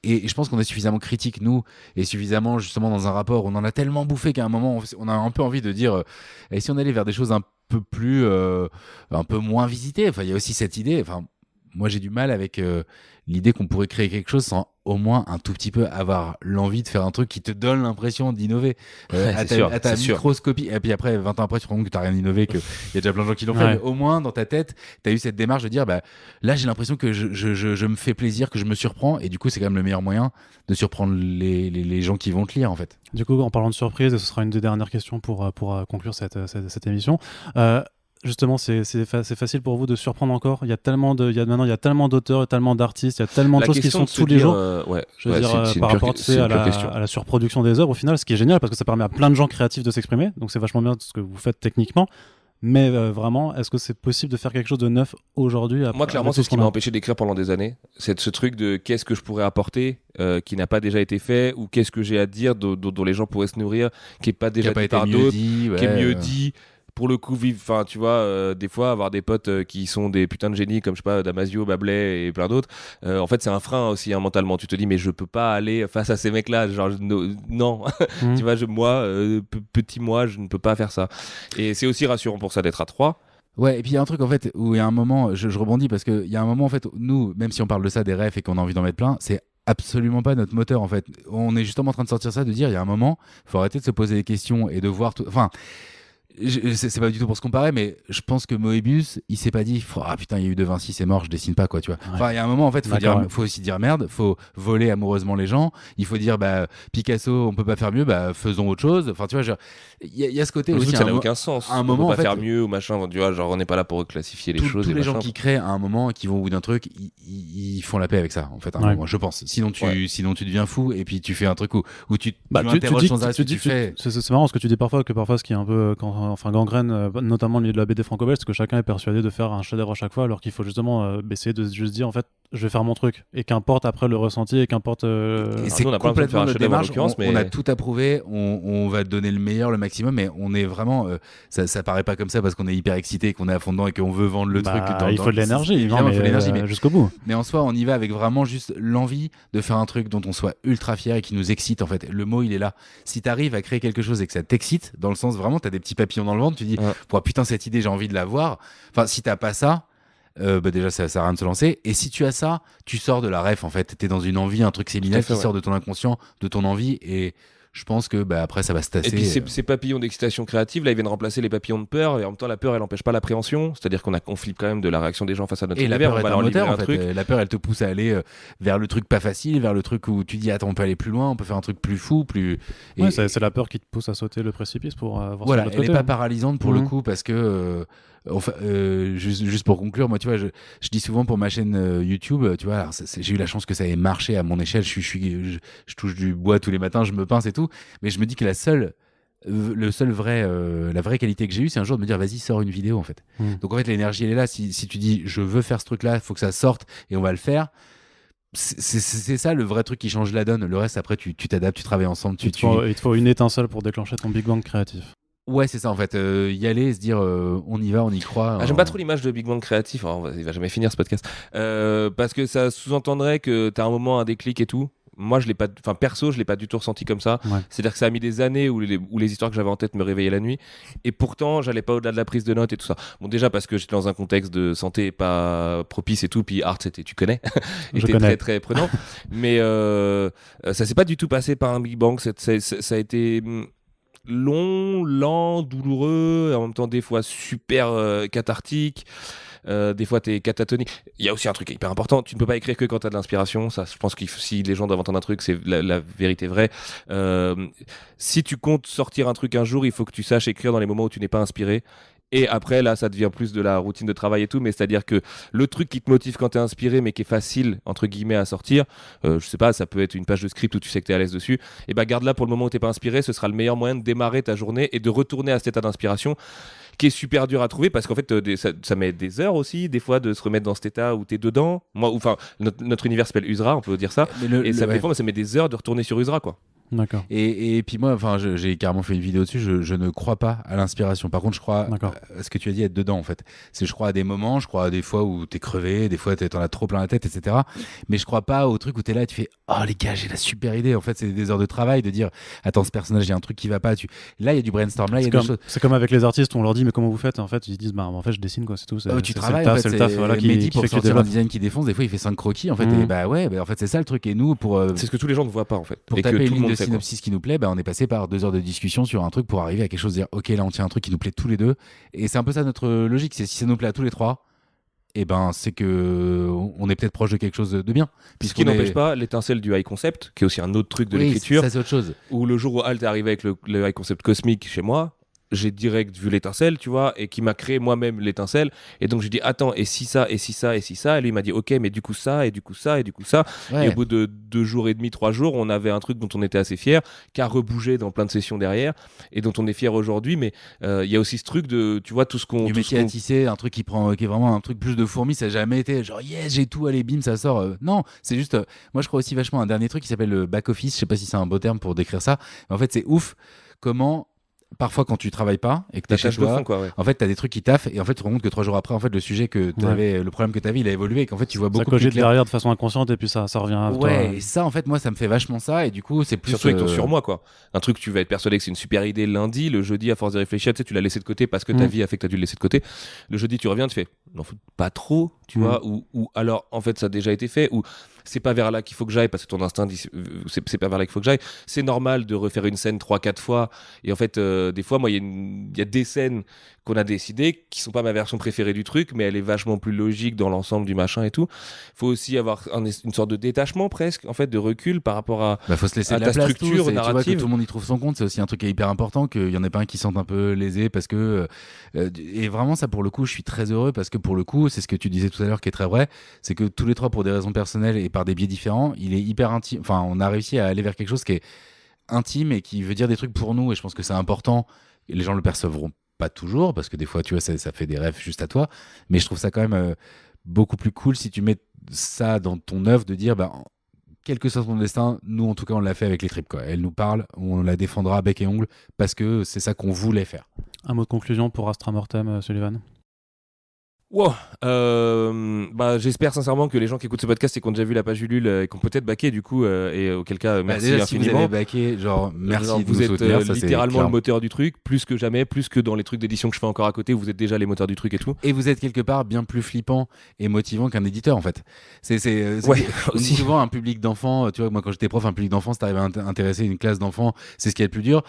Speaker 2: Et je pense qu'on est suffisamment critique, nous, et suffisamment justement dans un rapport où on en a tellement bouffé qu'à un moment, on a un peu envie de dire et si on allait vers des choses un peu plus, un peu moins visitées. Enfin, il y a aussi cette idée. Enfin, moi, j'ai du mal avec l'idée qu'on pourrait créer quelque chose sans au moins un tout petit peu avoir l'envie de faire un truc qui te donne l'impression d'innover à ta microscopie. Et puis après, 20 ans après, tu te rends compte que tu n'as rien innové, qu'il y a déjà plein de gens qui l'ont fait. Mais au moins, dans ta tête, tu as eu cette démarche de dire là, j'ai l'impression que je me fais plaisir, que je me surprends. Et du coup, c'est quand même le meilleur moyen de surprendre les gens qui vont te lire, en fait.
Speaker 1: Du coup, en parlant de surprise, et ce sera une des dernières questions pour conclure cette émission. justement, c'est facile pour vous de surprendre encore. Il y a tellement maintenant, il y a tellement d'auteurs, et tellement d'artistes, il y a tellement de choses qui sont tous les jours. Je veux dire, par rapport à la surproduction des œuvres, au final, ce qui est génial parce que ça permet à plein de gens créatifs de s'exprimer. Donc c'est vachement bien ce que vous faites techniquement. Mais vraiment, est-ce que c'est possible de faire quelque chose de neuf aujourd'hui?
Speaker 3: Moi, clairement, c'est ce qui m'a empêché d'écrire pendant des années. C'est ce truc de qu'est-ce que je pourrais apporter qui n'a pas déjà été fait, ou qu'est-ce que j'ai à dire dont les gens pourraient se nourrir, qui n'est pas déjà dit par d'autres, qui est mieux dit. Pour le coup, vivre, enfin, tu vois, des fois, avoir des potes qui sont des putains de génies, comme je sais pas, Damasio, Bablé et plein d'autres, en fait, c'est un frein aussi, hein, mentalement. Tu te dis, mais je peux pas aller face à ces mecs-là, genre, non, tu vois, petit moi, je ne peux pas faire ça. Et c'est aussi rassurant pour ça d'être à 3.
Speaker 2: Ouais, et puis il y a un truc en fait où il y a un moment, je rebondis parce qu'il y a un moment en fait, nous, même si on parle de ça, des refs et qu'on a envie d'en mettre plein, c'est absolument pas notre moteur en fait. On est justement en train de sortir ça, de dire il y a un moment, il faut arrêter de se poser des questions et de voir tout. Enfin, c'est pas du tout pour se comparer, mais je pense que Moebius, il s'est pas dit ah putain, il y a eu De Vinci, c'est mort, je dessine pas quoi, tu vois. Enfin, il y a un moment en fait, faut aussi dire merde, faut voler amoureusement les gens, il faut dire Picasso, on peut pas faire mieux, faisons autre chose. Enfin, tu vois, il y a ce côté aussi.
Speaker 3: Ça n'a aucun sens.
Speaker 2: À un moment,
Speaker 3: on peut pas faire mieux ou machin, tu vois, genre on n'est pas là pour classifier les choses.
Speaker 2: Tous les gens qui créent à un moment, qui vont au bout d'un truc, ils font la paix avec ça, en fait, à un moment, je pense. Sinon tu deviens fou et puis tu fais un truc où tu interroges sans arrêt ce que tu fais.
Speaker 1: C'est marrant ce que tu dis parfois, ce qui est un peu gangrène, notamment lié de la BD franco-belge, c'est que chacun est persuadé de faire un chef-d'œuvre à chaque fois, alors qu'il faut justement essayer de juste dire en fait, je vais faire mon truc, et qu'importe après le ressenti, et qu'importe.
Speaker 2: Et c'est complètement notre démarche. On a tout approuvé, on va donner le meilleur, le maximum, mais on est vraiment. Ça paraît pas comme ça parce qu'on est hyper excité, qu'on est à fond dedans et qu'on veut vendre le truc.
Speaker 1: Il faut de l'énergie, il faut de l'énergie, mais jusqu'au bout.
Speaker 2: Mais en soi, on y va avec vraiment juste l'envie de faire un truc dont on soit ultra fier et qui nous excite. En fait, le mot il est là. Si t'arrives à créer quelque chose et que ça t'excite, dans le sens vraiment, t'as des petits papillons dans le ventre, tu dis putain, cette idée, j'ai envie de la voir. Enfin, si t'as pas ça, déjà ça sert à rien de se lancer. Et si tu as ça, tu sors de la ref en fait. T'es dans une envie, un truc séminal qui sort de ton inconscient, de ton envie. Et je pense que après ça va se tasser.
Speaker 3: Et puis ces papillons d'excitation créative, là, ils viennent remplacer les papillons de peur. Et en même temps, la peur, elle n'empêche pas l'appréhension. C'est-à-dire qu'on flippe quand même de la réaction des gens face à notre
Speaker 2: univers. Et la peur est un moteur, en fait.
Speaker 3: Truc.
Speaker 2: La peur, elle te pousse à aller vers le truc pas facile, vers le truc où tu dis attends, on peut aller plus loin, on peut faire un truc plus fou, plus.
Speaker 1: Ouais, c'est la peur qui te pousse à sauter le précipice pour voir.
Speaker 2: Voilà, elle n'est pas paralysante pour le coup parce que. Juste pour conclure, moi tu vois, je dis souvent pour ma chaîne YouTube, tu vois, alors j'ai eu la chance que ça ait marché à mon échelle, je touche du bois tous les matins, je me pince et tout, mais je me dis que la vraie qualité que j'ai eue, c'est un jour de me dire vas-y, sors une vidéo en fait. Donc en fait l'énergie elle est là, si tu dis je veux faire ce truc là, il faut que ça sorte et on va le faire. C'est ça le vrai truc qui change la donne. Le reste après tu t'adaptes, tu travailles ensemble. Il
Speaker 1: te faut une étincelle pour déclencher ton Big Bang créatif.
Speaker 2: Ouais, c'est ça en fait. Y aller, se dire on y va, on y croit.
Speaker 3: J'aime pas trop l'image de Big Bang créatif. Il va jamais finir ce podcast. Parce que ça sous-entendrait que t'as un moment, un déclic et tout. Moi, je l'ai pas. Enfin, perso, je l'ai pas du tout ressenti comme ça. Ouais. C'est-à-dire que ça a mis des années où les histoires que j'avais en tête me réveillaient la nuit. Et pourtant, j'allais pas au-delà de la prise de notes et tout ça. Bon, déjà parce que j'étais dans un contexte de santé pas propice et tout. Puis Art, tu connais. Était très très prenant. Mais ça s'est pas du tout passé par un Big Bang. Ça a été long, lent, douloureux, et en même temps des fois super cathartique. Des fois t'es catatonique. Il y a aussi un truc hyper important, tu ne peux pas écrire que quand t'as de l'inspiration. Ça, je pense que si les gens doivent entendre un truc, c'est la vérité vraie. Si tu comptes sortir un truc un jour, il faut que tu saches écrire dans les moments où tu n'es pas inspiré. Et après, là, ça devient plus de la routine de travail et tout, mais c'est-à-dire que le truc qui te motive quand t'es inspiré, mais qui est facile, entre guillemets, à sortir, je sais pas, ça peut être une page de script où tu sais que t'es à l'aise dessus, et garde-la pour le moment où t'es pas inspiré, ce sera le meilleur moyen de démarrer ta journée et de retourner à cet état d'inspiration qui est super dur à trouver parce qu'en fait, ça met des heures aussi, des fois, de se remettre dans cet état où t'es dedans. Moi, enfin, notre univers s'appelle Usra, on peut dire ça, des fois, ça met des heures de retourner sur Usra, quoi.
Speaker 1: D'accord.
Speaker 2: Et puis moi, enfin, j'ai carrément fait une vidéo dessus. Je ne crois pas à l'inspiration. Par contre, je crois à ce que tu as dit, être dedans en fait. Je crois à des moments, je crois à des fois où t'es crevé, des fois t'en as trop plein la tête, etc. Mais je crois pas au truc où t'es là et tu fais oh les gars, j'ai la super idée. En fait, c'est des heures de travail de dire attends, ce personnage, il y a un truc qui va pas. Là, il y a du brainstorm, là, il y a des choses.
Speaker 1: C'est comme avec les artistes, on leur dit mais comment vous faites? En fait, ils disent en fait, je dessine quoi, c'est tout.
Speaker 2: Tu travailles, c'est le taf. Voilà, qui pour sortir un design qui défonce. Des fois, il fait 5 croquis en fait. Et en fait, c'est ça le truc. Et nous,
Speaker 3: c'est ce que tous les gens ne voient pas en fait.
Speaker 2: Pour taper une ligne de synopsis qui nous plaît. On est passé par 2 heures de discussion sur un truc pour arriver à quelque chose, dire ok là on tient un truc qui nous plaît tous les deux, et c'est un peu ça notre logique, c'est si ça nous plaît à tous les trois, et c'est que on est peut-être proche de quelque chose de bien,
Speaker 3: ce qui n'empêche pas l'étincelle du high concept qui est aussi un autre truc de l'écriture,
Speaker 2: ça c'est autre chose,
Speaker 3: où le jour où Alt est arrivé avec le high concept cosmique chez moi, j'ai direct vu l'étincelle, tu vois, et qui m'a créé moi-même l'étincelle. Et donc, j'ai dit, attends, et si ça, et si ça, et si ça. Et lui, il m'a dit, ok, mais du coup, ça, et du coup, ça, et du coup, ça.
Speaker 2: Ouais.
Speaker 3: Et au bout de 2 jours et demi, 3 jours, on avait un truc dont on était assez fier, qui a rebougé dans plein de sessions derrière, et dont on est fier aujourd'hui. Mais il y a aussi ce truc de, tu vois, tout ce qu'on.
Speaker 2: Du métier à tisser, un truc qui est vraiment un truc plus de fourmi, ça n'a jamais été genre yes, j'ai tout, allez, bim, ça sort. Non, c'est juste, moi je crois aussi vachement à un dernier truc qui s'appelle le back-office. Je sais pas si c'est un beau terme pour décrire ça, mais en fait, c'est ouf comment. Parfois, quand tu travailles pas et que tu es chez toi, en fait, tu as des trucs qui taffent et en fait, tu te rends compte que 3 jours après, en fait, le sujet que tu avais, le problème que tu avais, il a évolué et qu'en fait, tu vois beaucoup plus clair.
Speaker 1: Ça cogite derrière de façon inconsciente et puis ça revient à toi.
Speaker 2: Ouais, et ça, en fait, moi, ça me fait vachement ça et du coup, c'est plus.
Speaker 3: Surtout avec ton surmoi, quoi. Un truc, tu vas être persuadé que c'est une super idée le lundi, le jeudi, à force de réfléchir, tu sais, tu l'as laissé de côté parce que ta vie a fait que tu as dû le laisser de côté. Le jeudi, tu reviens, tu fais, non, pas trop, tu vois, ou alors, en fait, ça a déjà été fait, ou c'est pas vers là qu'il faut que j'aille parce que ton instinct dit c'est pas vers là qu'il faut que j'aille. C'est normal de refaire une scène 3-4 fois. Et en fait, des fois, moi, il y a des scènes qu'on a décidées qui sont pas ma version préférée du truc, mais elle est vachement plus logique dans l'ensemble du machin et tout. Faut aussi avoir une sorte de détachement presque, en fait, de recul par rapport à,
Speaker 2: faut se laisser
Speaker 3: à
Speaker 2: de la
Speaker 3: ta
Speaker 2: place
Speaker 3: structure
Speaker 2: tous,
Speaker 3: narrative.
Speaker 2: Tu vois, que tout le monde y trouve son compte, c'est aussi un truc qui est hyper important, qu'il y en ait pas un qui sente un peu lésé parce que et vraiment ça pour le coup je suis très heureux parce que pour le coup c'est ce que tu disais tout à l'heure qui est très vrai, c'est que tous les trois pour des raisons personnelles et par des biais différents il est hyper intime, enfin on a réussi à aller vers quelque chose qui est intime et qui veut dire des trucs pour nous et je pense que c'est important, les gens le percevront pas toujours parce que des fois tu vois ça fait des rêves juste à toi, mais je trouve ça quand même beaucoup plus cool si tu mets ça dans ton œuvre de dire quel que soit ton destin, nous en tout cas on l'a fait avec les tripes quoi. Elle nous parle, on la défendra bec et ongle parce que c'est ça qu'on voulait faire.
Speaker 1: Un mot de conclusion pour Astra Mortem, Sullivan.
Speaker 3: Wow. J'espère sincèrement que les gens qui écoutent ce podcast et qui ont déjà vu la page Ulule et qui ont peut-être backé du coup et auquel cas merci
Speaker 2: déjà,
Speaker 3: infiniment.
Speaker 2: Si vous avez backé, merci de
Speaker 3: vous
Speaker 2: nous
Speaker 3: êtes
Speaker 2: soutenir, ça,
Speaker 3: littéralement le moteur du truc, plus que jamais, plus que dans les trucs d'édition que je fais encore à côté, vous êtes déjà les moteurs du truc et tout.
Speaker 2: Et vous êtes quelque part bien plus flippant et motivant qu'un éditeur en fait. On dit souvent un public d'enfants, tu vois, moi quand j'étais prof, un public d'enfants, si t'arrives à intéresser une classe d'enfants, c'est ce qui est le plus dur.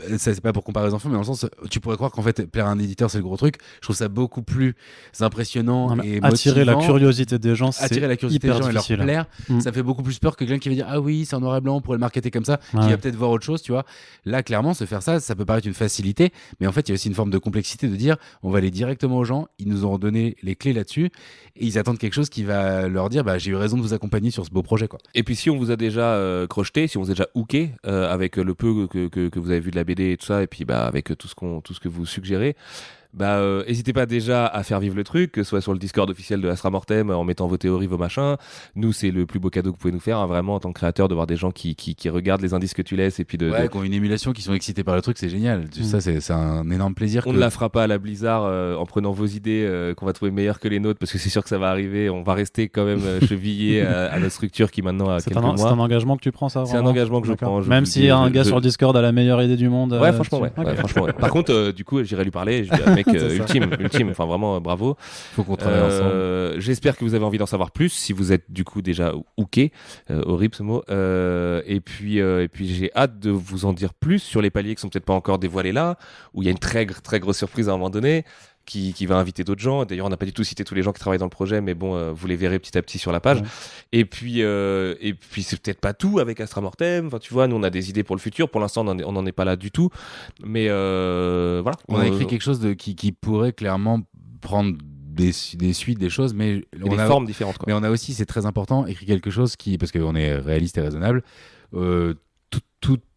Speaker 2: Ça c'est pas pour comparer les enfants, mais dans le sens tu pourrais croire qu'en fait plaire à un éditeur c'est le gros truc. Je trouve ça beaucoup plus impressionnant et
Speaker 1: attirer
Speaker 2: motivant.
Speaker 1: La curiosité des gens,
Speaker 2: attirer la curiosité des gens
Speaker 1: difficile.
Speaker 2: Et leur plaire, ça fait beaucoup plus peur que quelqu'un qui va dire ah oui c'est en noir et blanc, on pourrait le marketer comme ça, qui va peut-être voir autre chose, tu vois. Là clairement se faire ça peut paraître une facilité, mais en fait il y a aussi une forme de complexité de dire on va aller directement aux gens, ils nous ont donné les clés là-dessus et ils attendent quelque chose qui va leur dire j'ai eu raison de vous accompagner sur ce beau projet quoi. Et
Speaker 3: puis si on vous a déjà crocheté, si on vous a déjà hooké avec le peu que vous avez vu de la BD et tout ça, et puis avec tout ce que vous suggérez, n'hésitez pas déjà à faire vivre le truc, que ce soit sur le Discord officiel de Astra Mortem en mettant vos théories, vos machins. Nous c'est le plus beau cadeau que vous pouvez nous faire, vraiment en tant que créateur, de voir des gens qui regardent les indices que tu laisses et puis qui ont une émulation, qui sont excités par le truc, c'est génial. Ça c'est un énorme plaisir. On ne la fera pas à la Blizzard en prenant vos idées qu'on va trouver meilleures que les nôtres, parce que c'est sûr que ça va arriver, on va rester quand même chevillés à notre structure qui maintenant a quelques mois. C'est un engagement que tu prends, ça? C'est un engagement que je prends. Même s'il y a un gars sur le Discord a la meilleure idée du monde. Ouais, franchement, ouais. Par contre, du coup, j'irai lui parler. Ultime, enfin vraiment bravo. Faut qu'on travaille ensemble. J'espère que vous avez envie d'en savoir plus, si vous êtes du coup déjà hooké, horrible ce mot. Et puis j'ai hâte de vous en dire plus sur les paliers qui sont peut-être pas encore dévoilés là, où il y a une très très grosse surprise à un moment donné. Qui va inviter d'autres gens. D'ailleurs, on n'a pas du tout cité tous les gens qui travaillent dans le projet, mais bon, vous les verrez petit à petit sur la page. Ouais. Et puis c'est peut-être pas tout avec Astra Mortem. Enfin, tu vois, nous on a des idées pour le futur. Pour l'instant, on n'en est pas là du tout. Mais voilà. On a écrit quelque chose qui pourrait clairement prendre des suites, des choses, mais on a des formes différentes. Quoi. Mais on a aussi, c'est très important, écrit quelque chose parce qu'on est réaliste et raisonnable.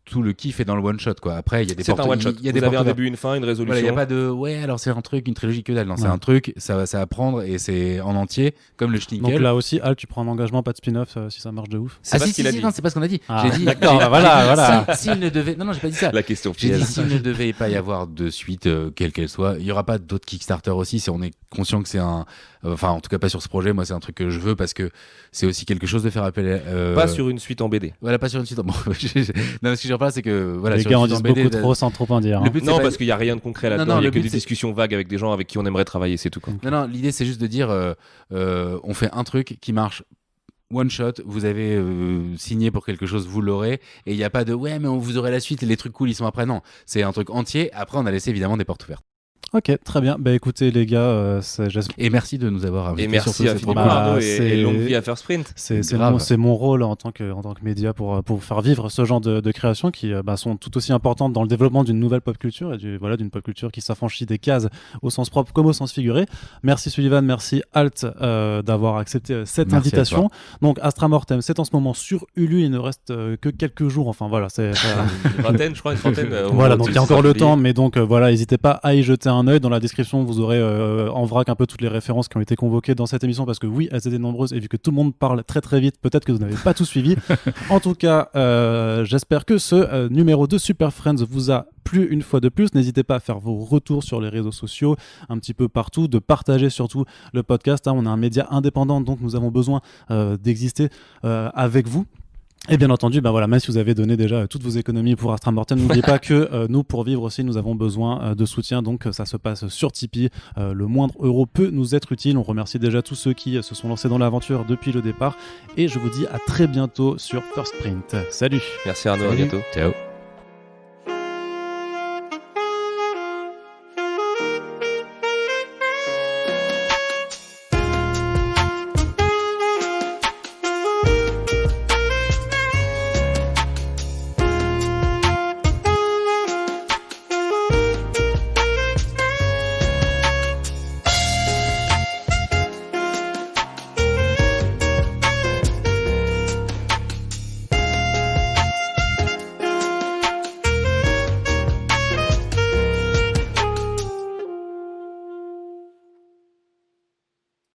Speaker 3: Tout le kiff est dans le one shot quoi. Après il y a des portes, un one shot. Il y a des un début, une fin, une résolution. Il y a pas de alors c'est un truc, une trilogie que dalle. Non, c'est un truc, ça va apprendre et c'est en entier comme le Schnickel. Donc là aussi, Al, tu prends un engagement, pas de spin-off si ça marche de ouf. C'est pas ce qu'il a dit. Non, c'est pas ce qu'on a dit. J'ai dit d'accord, voilà. S'il ne devait non, j'ai pas dit ça. La question piège. J'ai dit s'il ne devait pas y avoir de suite quelle qu'elle soit, il y aura pas d'autres Kickstarter aussi si on est conscient que c'est un en tout cas pas sur ce projet. Moi c'est un truc que je veux parce que c'est aussi quelque chose de faire appel pas sur une suite en BD. Voilà, pas sur une suite en non, ce que je reparle, c'est que voilà, les gars en disent beaucoup trop sans trop en dire. Non, parce qu'il y a rien de concret là-dedans. Il y a que des discussions vagues avec des gens avec qui on aimerait travailler, c'est tout. Non, l'idée c'est juste de dire on fait un truc qui marche. One shot, vous avez signé pour quelque chose, vous l'aurez, et il n'y a pas de ouais mais vous aurez la suite et les trucs cool ils sont après. Non, c'est un truc entier. Après on a laissé évidemment des portes ouvertes.
Speaker 1: Ok, très bien. Bah écoutez les gars,
Speaker 2: Et merci de nous avoir invités.
Speaker 3: Et merci
Speaker 2: surtout
Speaker 3: à
Speaker 2: cette
Speaker 3: Philippe
Speaker 2: rencontre.
Speaker 3: Mardeau
Speaker 1: c'est-
Speaker 3: et longue vie à First Print.
Speaker 2: Grave.
Speaker 1: c'est mon rôle en tant que média pour faire vivre ce genre de créations qui sont tout aussi importantes dans le développement d'une nouvelle pop culture et d'une pop culture qui s'affranchit des cases au sens propre comme au sens figuré. Merci Sullivan, merci Alt d'avoir accepté cette
Speaker 2: Merci à
Speaker 1: invitation. Donc Astra Mortem, c'est en ce moment sur Hulu, il ne reste que quelques jours, enfin voilà, c'est
Speaker 3: Une trentaine.
Speaker 1: voilà, donc il y a encore le temps, mais donc voilà, n'hésitez pas à y jeter un œil. Dans la description, vous aurez en vrac un peu toutes les références qui ont été convoquées dans cette émission, parce que oui, elles étaient nombreuses, et vu que tout le monde parle très très vite, peut-être que vous n'avez pas tout suivi. En tout cas, j'espère que ce numéro de Super Friends vous a plu une fois de plus. N'hésitez pas à faire vos retours sur les réseaux sociaux, un petit peu partout, de partager surtout le podcast. On est un média indépendant, donc nous avons besoin d'exister avec vous. Et bien entendu, même si vous avez donné déjà toutes vos économies pour Astra Mortem, n'oubliez pas que nous, pour vivre aussi, nous avons besoin de soutien. Donc ça se passe sur Tipeee. Le moindre euro peut nous être utile. On remercie déjà tous ceux qui se sont lancés dans l'aventure depuis le départ. Et je vous dis à très bientôt sur First Print. Salut!
Speaker 3: Merci Arnaud, à
Speaker 2: Salut.
Speaker 3: bientôt.
Speaker 2: Ciao.